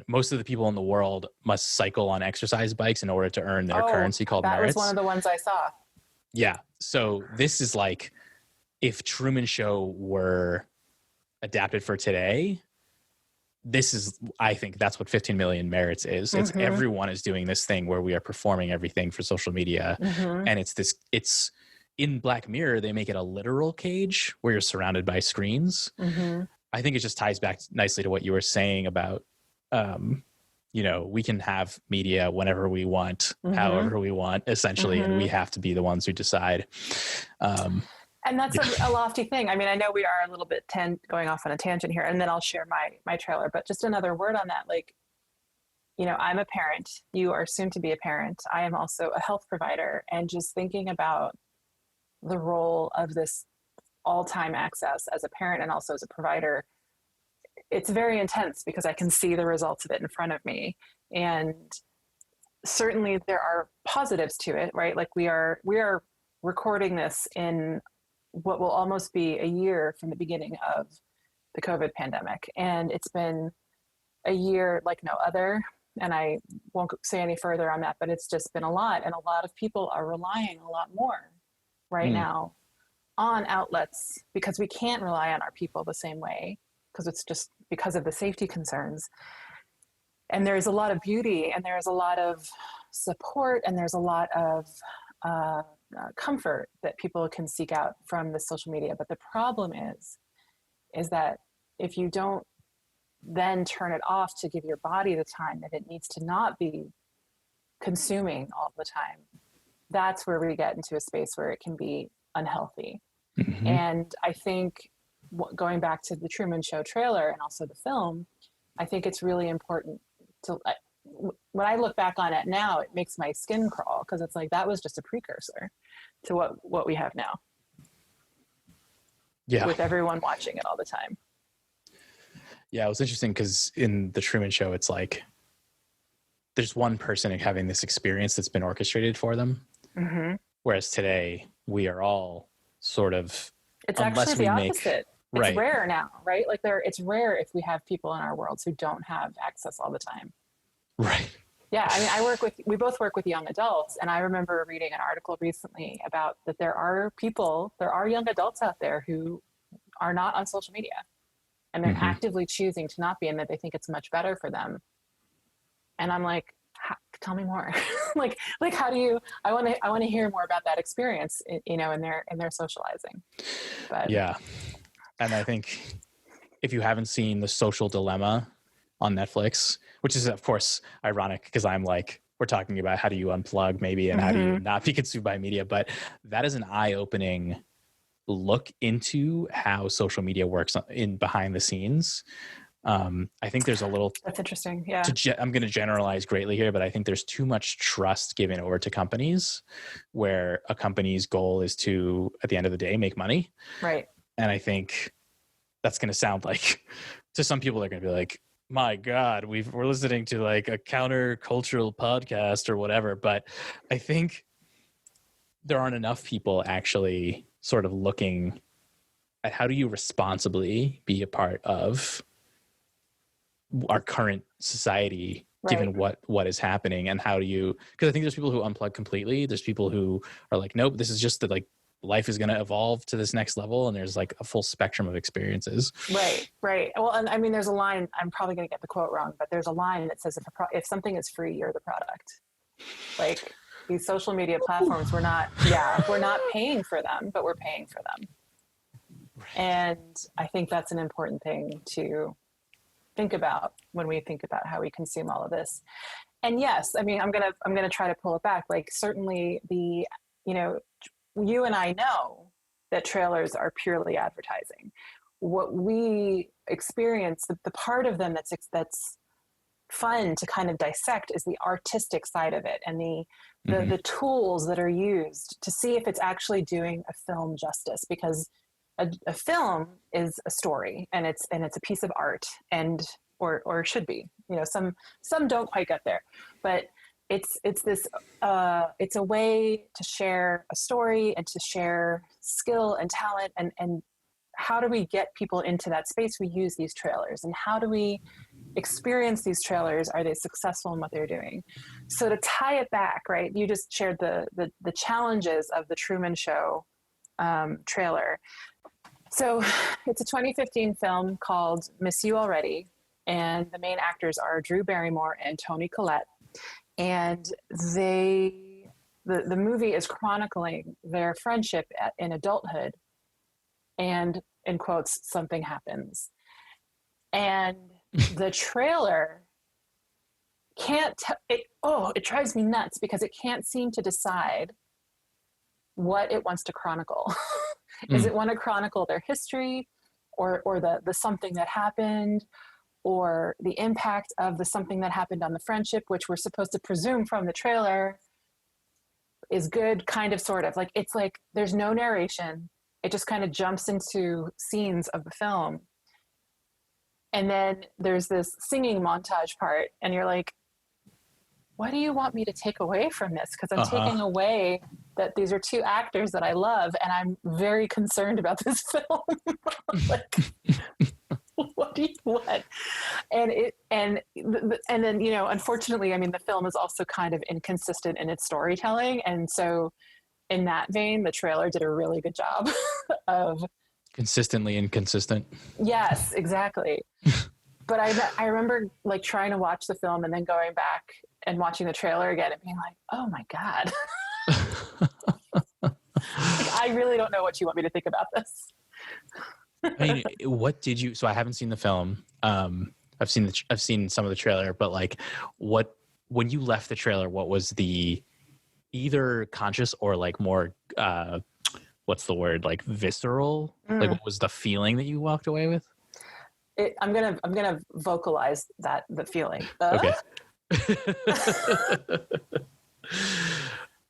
most of the people in the world must cycle on exercise bikes in order to earn their currency called merits. That was one of the ones I saw. Yeah. So this is like, if Truman Show were adapted for today, I think that's what 15 Million Merits is. It's everyone is doing this thing where we are performing everything for social media. And it's in Black Mirror, they make it a literal cage where you're surrounded by screens. I think it just ties back nicely to what you were saying about, we can have media whenever we want, however we want, essentially, and we have to be the ones who decide. And that's a lofty thing. I mean, I know we are a little bit going off on a tangent here, and then I'll share my trailer, but just another word on that. Like, I'm a parent. You are soon to be a parent. I am also a health provider, and just thinking about the role of this all-time access as a parent and also as a provider, it's very intense because I can see the results of it in front of me. And certainly there are positives to it, right? Like we are recording this in what will almost be a year from the beginning of the COVID pandemic. And it's been a year like no other. And I won't say any further on that, but it's just been a lot. And a lot of people are relying a lot more right now on outlets because we can't rely on our people the same way, because it's just because of the safety concerns. And there's a lot of beauty, and there's a lot of support, and there's a lot of comfort that people can seek out from the social media. But the problem is that if you don't then turn it off to give your body the time that it needs to not be consuming all the time, that's where we get into a space where it can be unhealthy. Mm-hmm. And I think going back to the Truman Show trailer and also the film, I think it's really important to, when I look back on it now, it makes my skin crawl, because it's like, that was just a precursor to what we have now. Yeah. With everyone watching it all the time. Yeah, it was interesting because in the Truman Show, it's like there's one person having this experience that's been orchestrated for them. Mm-hmm. Whereas today, we are all sort of, it's actually the opposite. Right. It's rare now, right? Like it's rare if we have people in our worlds who don't have access all the time. Right. Yeah, I mean, we both work with young adults, and I remember reading an article recently about that there are young adults out there who are not on social media, and they're actively choosing to not be, and that they think it's much better for them. And I'm like, tell me more. like how do you? I want to hear more about that experience, in their socializing. But yeah, and I think if you haven't seen The Social Dilemma on Netflix, which is of course ironic because I'm like, we're talking about how do you unplug maybe and how do you not be consumed by media, but that is an eye-opening look into how social media works in behind the scenes. I think there's a little, that's interesting. Yeah. I'm going to generalize greatly here, but I think there's too much trust given over to companies where a company's goal is to, at the end of the day, make money. Right. And I think that's going to sound like, to some people, they're going to be like, my God, we're listening to like a counter-cultural podcast or whatever. But I think there aren't enough people actually sort of looking at how do you responsibly be a part of our current society, given what is happening, and how do you, because I think there's people who unplug completely. There's people who are like, nope, this is just that like life is going to evolve to this next level. And there's like a full spectrum of experiences. Right. Well, and I mean, there's a line, I'm probably going to get the quote wrong, but there's a line that says, if something is free, you're the product. Like these social media platforms, we're not paying for them, but we're paying for them. And I think that's an important thing to think about when we think about how we consume all of this. And yes, I mean, I'm going to try to pull it back. Like certainly you and I know that trailers are purely advertising. What we experience, the part of them that's fun to kind of dissect is the artistic side of it, and the tools that are used to see if it's actually doing a film justice, because a film is a story, and it's a piece of art, and or should be. Some don't quite get there, but it's a way to share a story and to share skill and talent, and how do we get people into that space? We use these trailers, and how do we experience these trailers? Are they successful in what they're doing? So to tie it back, right? You just shared the challenges of the Truman Show trailer. So it's a 2015 film called Miss You Already, and the main actors are Drew Barrymore and Toni Collette. And the movie is chronicling their friendship in adulthood, and in quotes, something happens. And the trailer it drives me nuts because it can't seem to decide what it wants to chronicle. Is it want to chronicle their history, or the something that happened, or the impact of the something that happened on the friendship, which we're supposed to presume from the trailer is good, kind of, sort of. Like, it's like there's no narration. It just kind of jumps into scenes of the film. And then there's this singing montage part, and you're like, what do you want me to take away from this? Because I'm taking away that these are two actors that I love, and I'm very concerned about this film. Like, what do you want? And then, unfortunately, I mean, the film is also kind of inconsistent in its storytelling. And so in that vein, the trailer did a really good job of consistently inconsistent. Yes, exactly. But I remember like trying to watch the film and then going back and watching the trailer again and being like, oh my God. Like, I really don't know what you want me to think about this. I mean, what did you? So I haven't seen the film. I've seen some of the trailer, but like, what when you left the trailer, what was the either conscious or like more what's the word, like visceral? Like, what was the feeling that you walked away with? I'm gonna vocalize the feeling. Okay.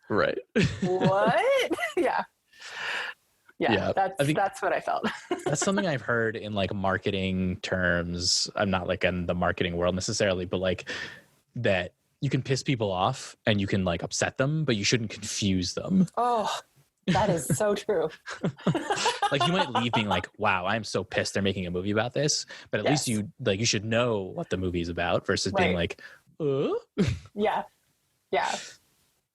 Right. What? Yeah. Yeah, That's what I felt. that's something I've heard in like marketing terms. I'm not like in the marketing world necessarily, but like that you can piss people off and you can like upset them, but you shouldn't confuse them. Oh, that is so true. Like you might leave being like, wow, I'm so pissed they're making a movie about this, but at least Yes. you should know what the movie's about versus being Right. like, uh? Yeah. Yeah.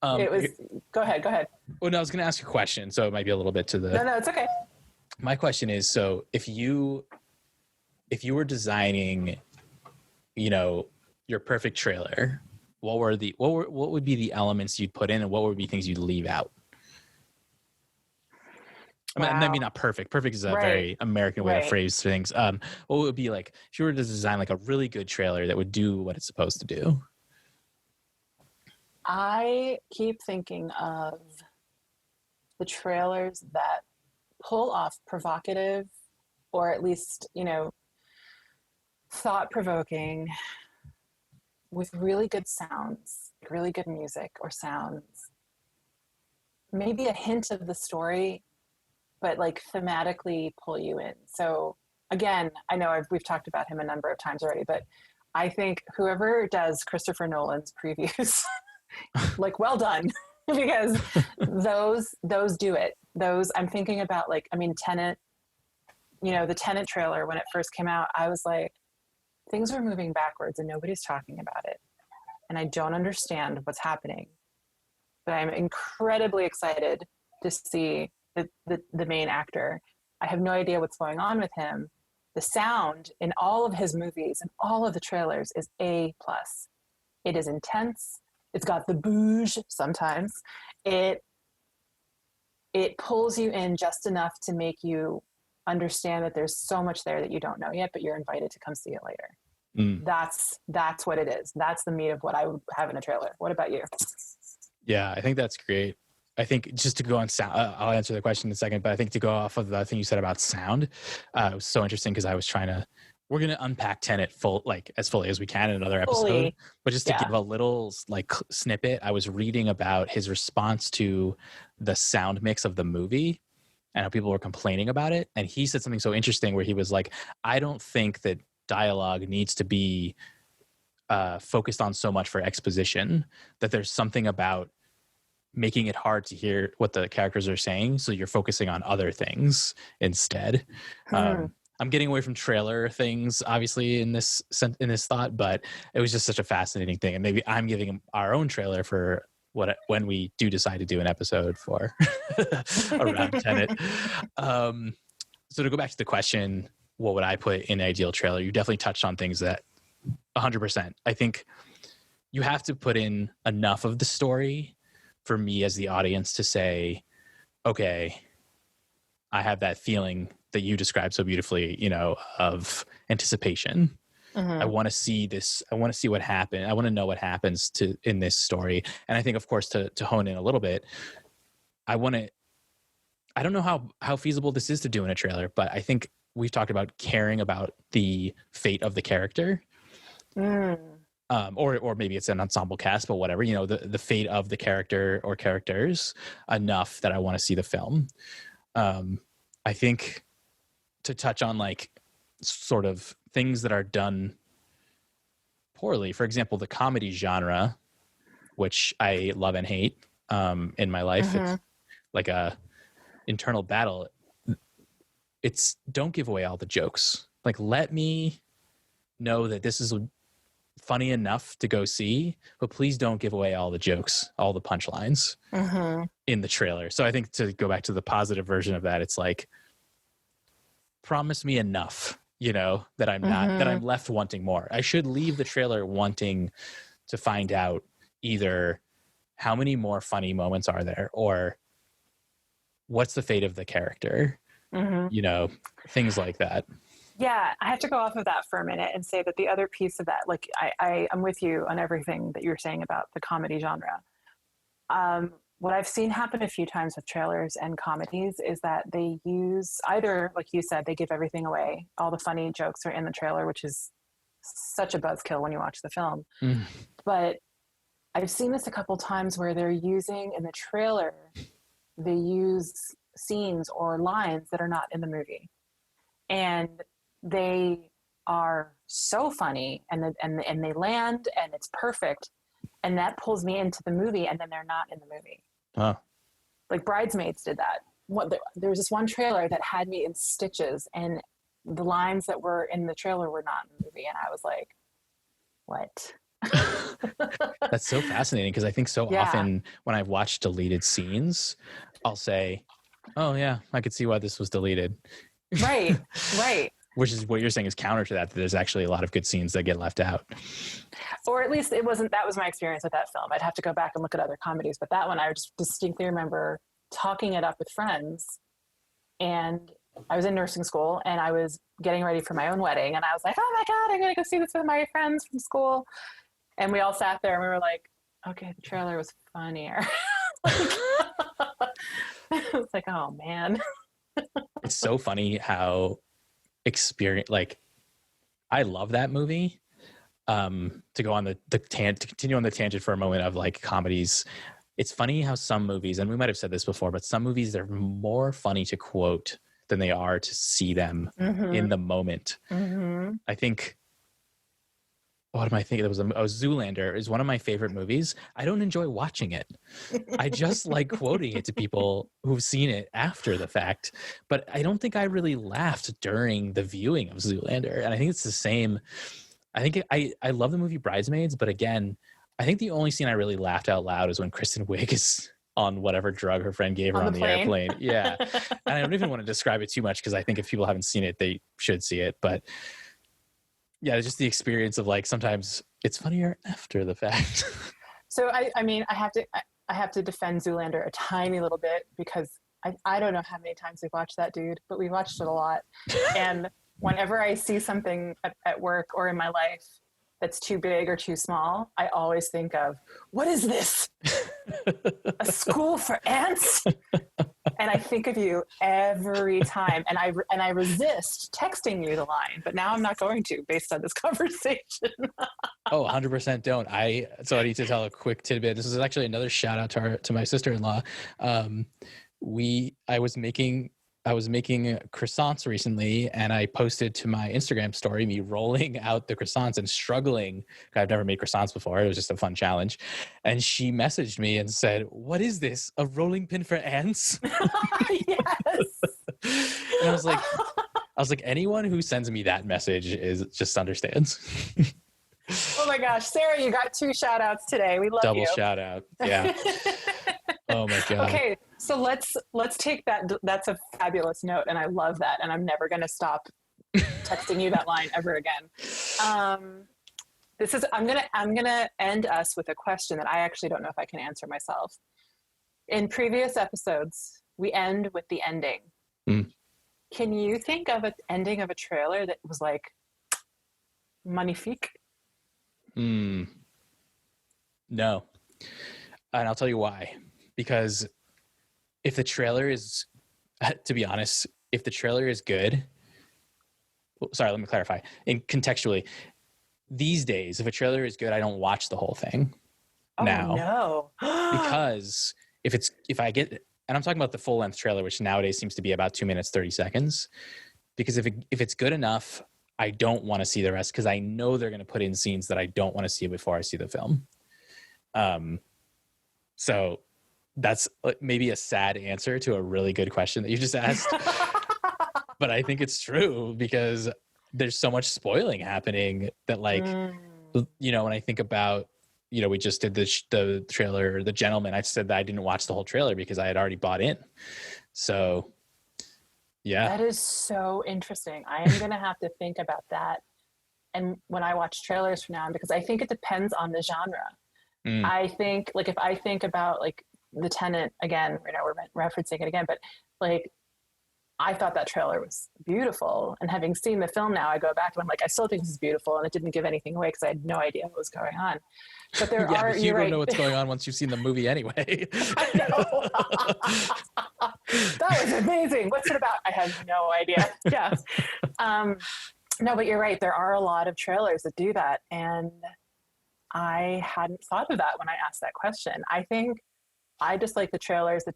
It was. Go ahead. Well, no, I was going to ask you a question, so it might be a little bit to the. No, it's okay. My question is, so if you were designing, you know, your perfect trailer, what would be the elements you'd put in, and what would be things you'd leave out? I mean, Wow. maybe not perfect. Perfect is a very American way to phrase things. What would be like if you were to design like a really good trailer that would do what it's supposed to do? I keep thinking of the trailers that pull off provocative, or at least, thought-provoking, with really good sounds, really good music or sounds. Maybe a hint of the story, but like thematically pull you in. So again, I know we've talked about him a number of times already, but I think whoever does Christopher Nolan's previews, like, well done, because those do it. Those I'm thinking about, like, I mean, Tenet, the Tenet trailer, when it first came out, I was like, things are moving backwards and nobody's talking about it. And I don't understand what's happening. But I'm incredibly excited to see the main actor. I have no idea what's going on with him. The sound in all of his movies and all of the trailers is A+. It is intense. It's got the bouge sometimes. It pulls you in just enough to make you understand that there's so much there that you don't know yet, but you're invited to come see it later. That's what it is. That's the meat of what I would have in a trailer. What about you? Yeah, I think that's great. I think just to go on sound, I'll answer the question in a second, but I think to go off of the thing you said about sound, it was so interesting because I was we're going to unpack Tenet as fully as we can in another episode, but just to give a little like snippet, I was reading about his response to the sound mix of the movie and how people were complaining about it. And he said something so interesting where he was like, I don't think that dialogue needs to be focused on so much for exposition, that there's something about making it hard to hear what the characters are saying, so you're focusing on other things instead. I'm getting away from trailer things, obviously, in this thought, but it was just such a fascinating thing, and maybe I'm giving our own trailer for when we do decide to do an episode for around Tenet. So to go back to the question, what would I put in an ideal trailer? You definitely touched on things that 100%. I think you have to put in enough of the story for me as the audience to say, okay, I have that feeling that you described so beautifully, of anticipation. I want to see this. I want to see what happened. I want to know what happens in this story. And I think, of course, to hone in a little bit, I don't know how feasible this is to do in a trailer, but I think we've talked about caring about the fate of the character. Or maybe it's an ensemble cast, but whatever, the fate of the character or characters enough that I want to see the film. I think to touch on like sort of things that are done poorly, for example, the comedy genre, which I love and hate in my life. It's like a internal battle. It's don't give away all the jokes. Like, let me know that this is funny enough to go see, but please don't give away all the jokes, all the punchlines in the trailer. So I think to go back to the positive version of that, it's like, promise me enough, that I'm not, that I'm left wanting more. I should leave the trailer wanting to find out either how many more funny moments are there, or what's the fate of the character, Mhm. you know, things like that. Yeah, I have to go off of that for a minute and say that the other piece of that, like I'm with you on everything that you're saying about the comedy genre. What I've seen happen a few times with trailers and comedies is that they use either, like you said, they give everything away. All the funny jokes are in the trailer, which is such a buzzkill when you watch the film. Mm. But I've seen this a couple times where they're using in the trailer, they use scenes or lines that are not in the movie. And they are so funny and they land and it's perfect. And that pulls me into the movie and then they're not in the movie. Oh. Like Bridesmaids did that. There was this one trailer that had me in stitches and the lines that were in the trailer were not in the movie. And I was like, what? That's so fascinating because I think so often when I've watched deleted scenes, I'll say, oh yeah, I could see why this was deleted. Right. Which is what you're saying is counter to that there's actually a lot of good scenes that get left out. Or at least that was my experience with that film. I'd have to go back and look at other comedies, but that one I just distinctly remember talking it up with friends. And I was in nursing school and I was getting ready for my own wedding. And I was like, oh my God, I'm going to go see this with my friends from school. And we all sat there and we were like, okay, the trailer was funnier. It's like, oh man. It's so funny how like I love that movie. To go on to continue on the tangent for a moment of like comedies, it's funny how some movies, and we might have said this before, but some movies they're more funny to quote than they are to see them in the moment. I think, what am I thinking? It was Zoolander is one of my favorite movies. I don't enjoy watching it. I just like quoting it to people who've seen it after the fact, but I don't think I really laughed during the viewing of Zoolander. And I think it's the same. I think I love the movie Bridesmaids, but again, I think the only scene I really laughed out loud is when Kristen Wiig is on whatever drug her friend gave her on the airplane. Yeah. And I don't even want to describe it too much because I think if people haven't seen it, they should see it. But yeah, just the experience of like sometimes it's funnier after the fact. So I mean, I have to defend Zoolander a tiny little bit because I don't know how many times we've watched that, dude, but we watched it a lot. And whenever I see something at work or in my life that's too big or too small, I always think of, what is this? A school for ants? And I think of you every time. And I resist texting you the line, but now I'm not going to based on this conversation. Oh, 100% don't. So I need to tell a quick tidbit. This is actually another shout out to my sister-in-law. I was making croissants recently, and I posted to my Instagram story me rolling out the croissants and struggling. I've never made croissants before. It was just a fun challenge. And she messaged me and said, "What is this? A rolling pin for ants?" Yes. And I was like, anyone who sends me that message just understands. Oh my gosh, Sarah, you got 2 shout outs today. We love you. Double shout out. Yeah. Oh my God. Okay. So let's take that. That's a fabulous note. And I love that. And I'm never going to stop texting you that line ever again. I'm going to end us with a question that I actually don't know if I can answer myself. In previous episodes, we end with the ending. Can you think of an ending of a trailer that was like magnifique? No. And I'll tell you why. Because if the trailer is, to be honest, if the trailer is good, sorry, let me clarify. Contextually, these days, if a trailer is good, I don't watch the whole thing. Now. No. Because if I get, and I'm talking about the full length trailer, which nowadays seems to be about 2 minutes, 30 seconds. Because if it's good enough, I don't want to see the rest because I know they're going to put in scenes that I don't want to see before I see the film. So that's maybe a sad answer to a really good question that you just asked. But I think it's true because there's so much spoiling happening that when I think about, we just did the trailer, The Gentleman, I said that I didn't watch the whole trailer because I had already bought in. So yeah. That is so interesting. I am going to have to think about that. And when I watch trailers from now on, because I think it depends on the genre. I think if I think about The Tenant again, we're referencing it again, but I thought that trailer was beautiful. And having seen the film now, I go back and I'm like, I still think this is beautiful. And it didn't give anything away because I had no idea what was going on. But there Yeah, are, but you you're don't right. know what's going on once you've seen the movie anyway. I know. That was amazing. What's it about? I have no idea. Yeah. No, but you're right. There are a lot of trailers that do that. And I hadn't thought of that when I asked that question. I think I just like the trailers that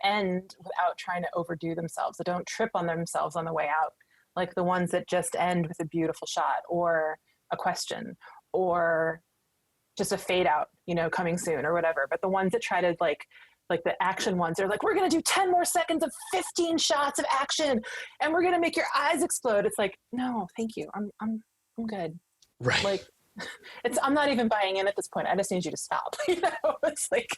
end without trying to overdo themselves, that don't trip on themselves on the way out. Like the ones that just end with a beautiful shot or a question or just a fade out, coming soon or whatever. But the ones that try to like the action ones, they're like, we're going to do 10 more seconds of 15 shots of action and we're going to make your eyes explode. It's like, no, thank you. I'm good. Right. Like I'm not even buying in at this point. I just need you to stop. It's like,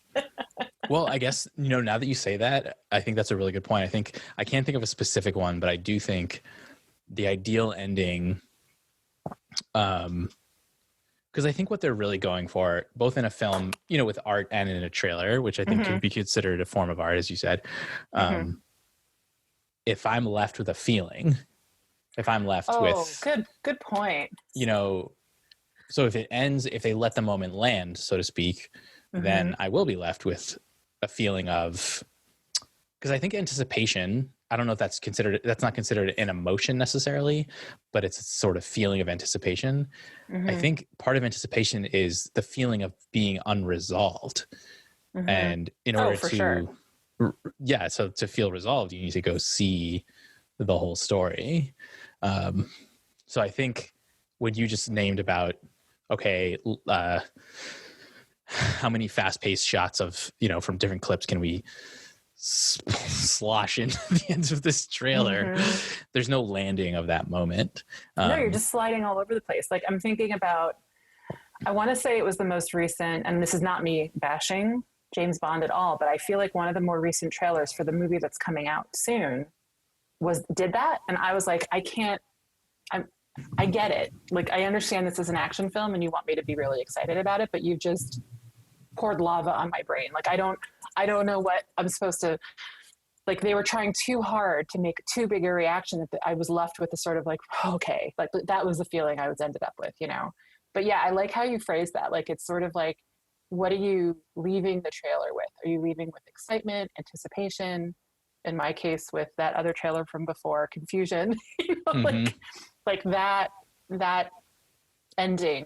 well, I guess, now that you say that, I think that's a really good point. I think I can't think of a specific one, but I do think the ideal ending, because I think what they're really going for, both in a film, with art and in a trailer, which I think can be considered a form of art, as you said. If I'm left with a feeling, if I'm left with, good point. So if it ends, if they let the moment land, so to speak, then I will be left with a feeling of, because I think anticipation, I don't know if that's not considered an emotion necessarily, but it's a sort of feeling of anticipation. I think part of anticipation is the feeling of being unresolved. And in order so to feel resolved, you need to go see the whole story. So I think when you just named about, okay, how many fast-paced shots of, from different clips can we slosh into the ends of this trailer? There's no landing of that moment. No, you're just sliding all over the place. Like I'm thinking about, I want to say it was the most recent, and this is not me bashing James Bond at all, but I feel like one of the more recent trailers for the movie that's coming out soon did that. And I was like, I get it. Like, I understand this is an action film and you want me to be really excited about it, but you just poured lava on my brain. Like, I don't know what I'm supposed to, like, they were trying too hard to make too big a reaction that I was left with a sort of like, okay, like that was the feeling I was ended up with, But yeah, I like how you phrase that. Like, it's sort of like, what are you leaving the trailer with? Are you leaving with excitement, anticipation? In my case, with that other trailer from before, confusion, like that ending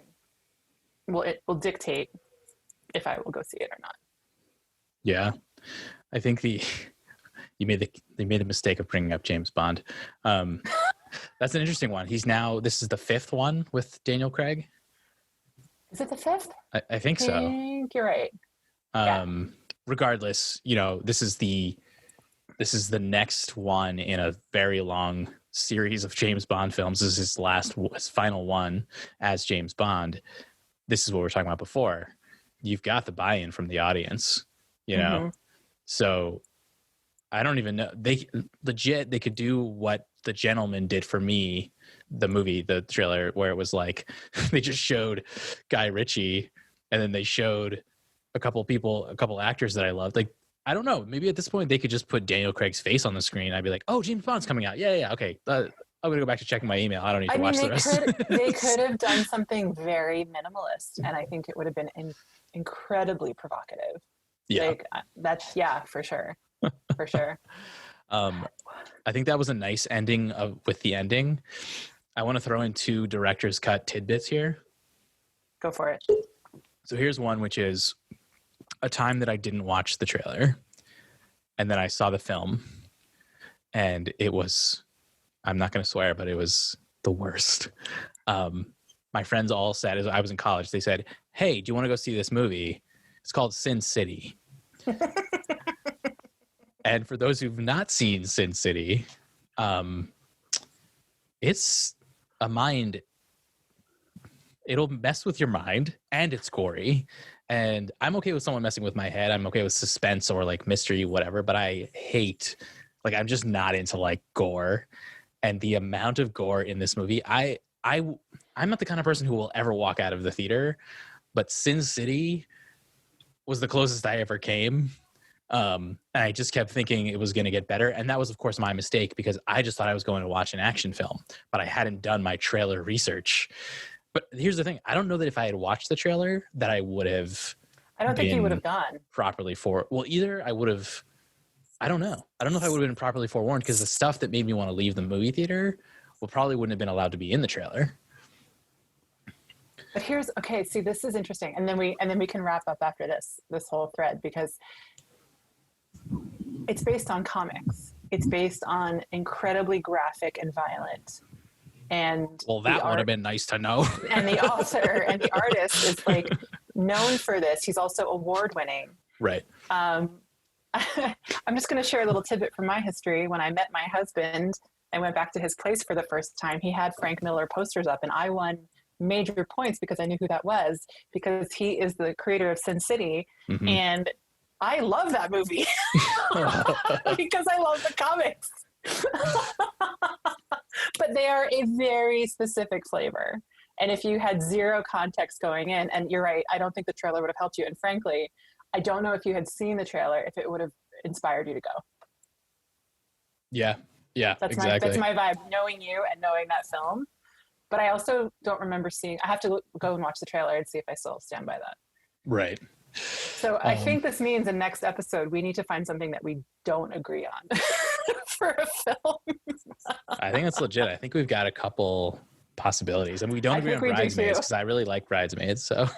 will dictate if I will go see it or not. Yeah. I think they made the mistake of bringing up James Bond. That's an interesting one. This is the 5th one with Daniel Craig. Is it the 5th? I think so. I think you're right. Regardless, this is the next one in a very long series of James Bond films. This is his final one as James Bond. This is what we were talking about before. You've got the buy-in from the audience, So I don't even know. They could do what The Gentleman did for me, the movie, the trailer, where it was like they just showed Guy Ritchie and then they showed a couple actors that I loved. Like, I don't know. Maybe at this point they could just put Daniel Craig's face on the screen. I'd be like, oh, James Bond's coming out. Yeah. Okay. I'm going to go back to checking my email. I don't need to watch the rest. They could have done something very minimalist, and I think it would have been incredibly provocative. Yeah. Like, for sure. For sure. I think that was a nice ending with the ending. I want to throw in 2 director's cut tidbits here. Go for it. So here's one, which is a time that I didn't watch the trailer and then I saw the film and it was, I'm not going to swear, but it was the worst. My friends all said, as I was in college, they said, hey, do you want to go see this movie? It's called Sin City. And for those who've not seen Sin City, it's a mind. It'll mess with your mind, and it's gory. And I'm okay with someone messing with my head. I'm okay with suspense or like mystery, whatever. But I hate, like, I'm just not into like gore. And the amount of gore in this movie, I'm not the kind of person who will ever walk out of the theater. But Sin City was the closest I ever came. And I just kept thinking it was going to get better. And that was, of course, my mistake because I just thought I was going to watch an action film, but I hadn't done my trailer research. But here's the thing. I don't know that if I had watched the trailer that I would have I don't think you would have been gone. properly either I would have, I don't know. I don't know if I would have been properly forewarned because the stuff that made me want to leave the movie theater probably wouldn't have been allowed to be in the trailer. But see, this is interesting. And then we can wrap up after this whole thread, because it's based on comics. It's based on incredibly graphic and violent. And well, that would have been nice to know. And the author and the artist is like known for this. He's also award winning. Right. I'm just going to share a little tidbit from my history. When I met my husband and went back to his place for the first time, he had Frank Miller posters up, and I won major points because I knew who that was, because he is the creator of Sin City. Mm-hmm. And I love that movie because I love the comics. But they are a very specific flavor. And if you had zero context going in, and you're right, I don't think the trailer would have helped you. And frankly, I don't know if you had seen the trailer, if it would have inspired you to go. Yeah. That's exactly. my vibe, knowing you and knowing that film. But I also don't remember I have to go and watch the trailer and see if I still stand by that. Right. So I think this means in next episode, we need to find something that we don't agree on for a film. I think that's legit. I think we've got a couple possibilities, and we don't agree on Bridesmaids because I really like Bridesmaids. So,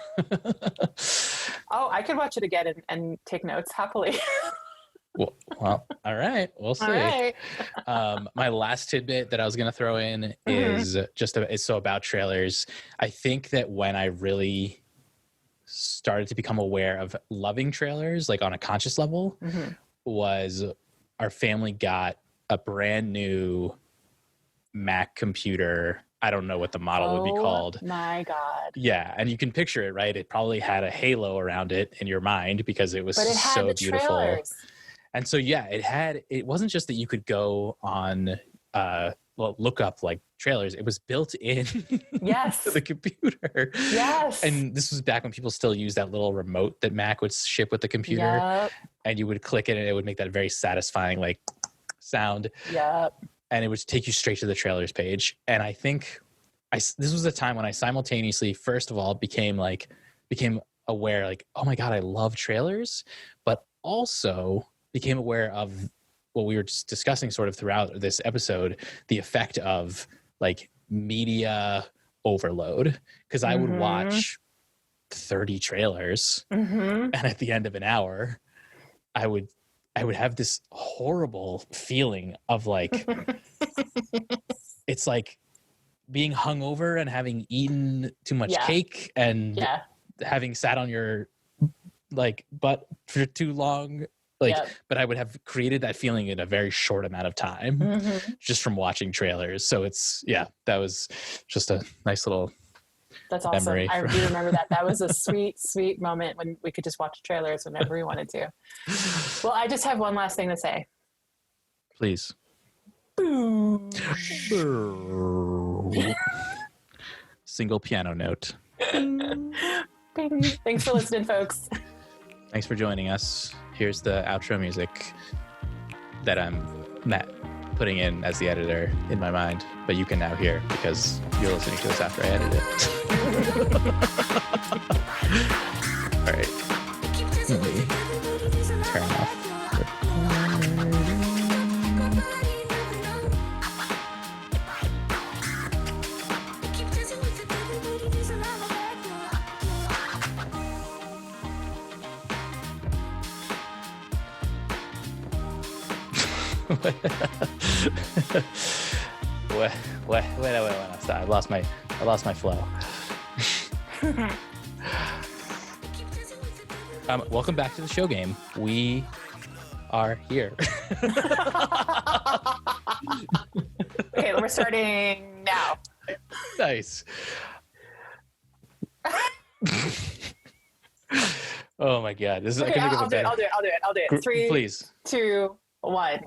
I could watch it again and take notes happily. well, all right, we'll see. All right. My last tidbit that I was going to throw in is about trailers. I think that when I really started to become aware of loving trailers, like on a conscious level, was our family got a brand new Mac computer. I don't know what the model would be called. My God. Yeah. And you can picture it, right? It probably had a halo around it in your mind because it was so beautiful. Trailers. And so, it wasn't just that you could go on, look up like trailers. It was built in to the computer. Yes. And this was back when people still used that little remote that Mac would ship with the computer. Yep. And you would click it and it would make that very satisfying like sound. Yep. And it would take you straight to the trailers page. And I think this was a time when I simultaneously, first of all, became aware, like, oh my God, I love trailers, but also became aware of what we were just discussing sort of throughout this episode, the effect of like media overload. Because I would watch 30 trailers and at the end of an hour, I would have this horrible feeling of like, it's like being hungover and having eaten too much cake and having sat on your like butt for too long. But I would have created that feeling in a very short amount of time just from watching trailers. So that was just a nice little That's awesome. memory. I do remember that. That was a sweet, sweet moment when we could just watch trailers whenever we wanted to. Well, I just have one last thing to say. Please. Boom. Single piano note. Bing. Bing. Thanks for listening, folks. Thanks for joining us. Here's the outro music that I'm putting in as the editor in my mind, but you can now hear because you're listening to this after I edit it. All right. Let me turn off. Wait, I lost my flow. Welcome back to the show game. We are here. Okay, we're starting now. Nice. Oh my God. This is okay, I'll do it. 3, please. 2, 1.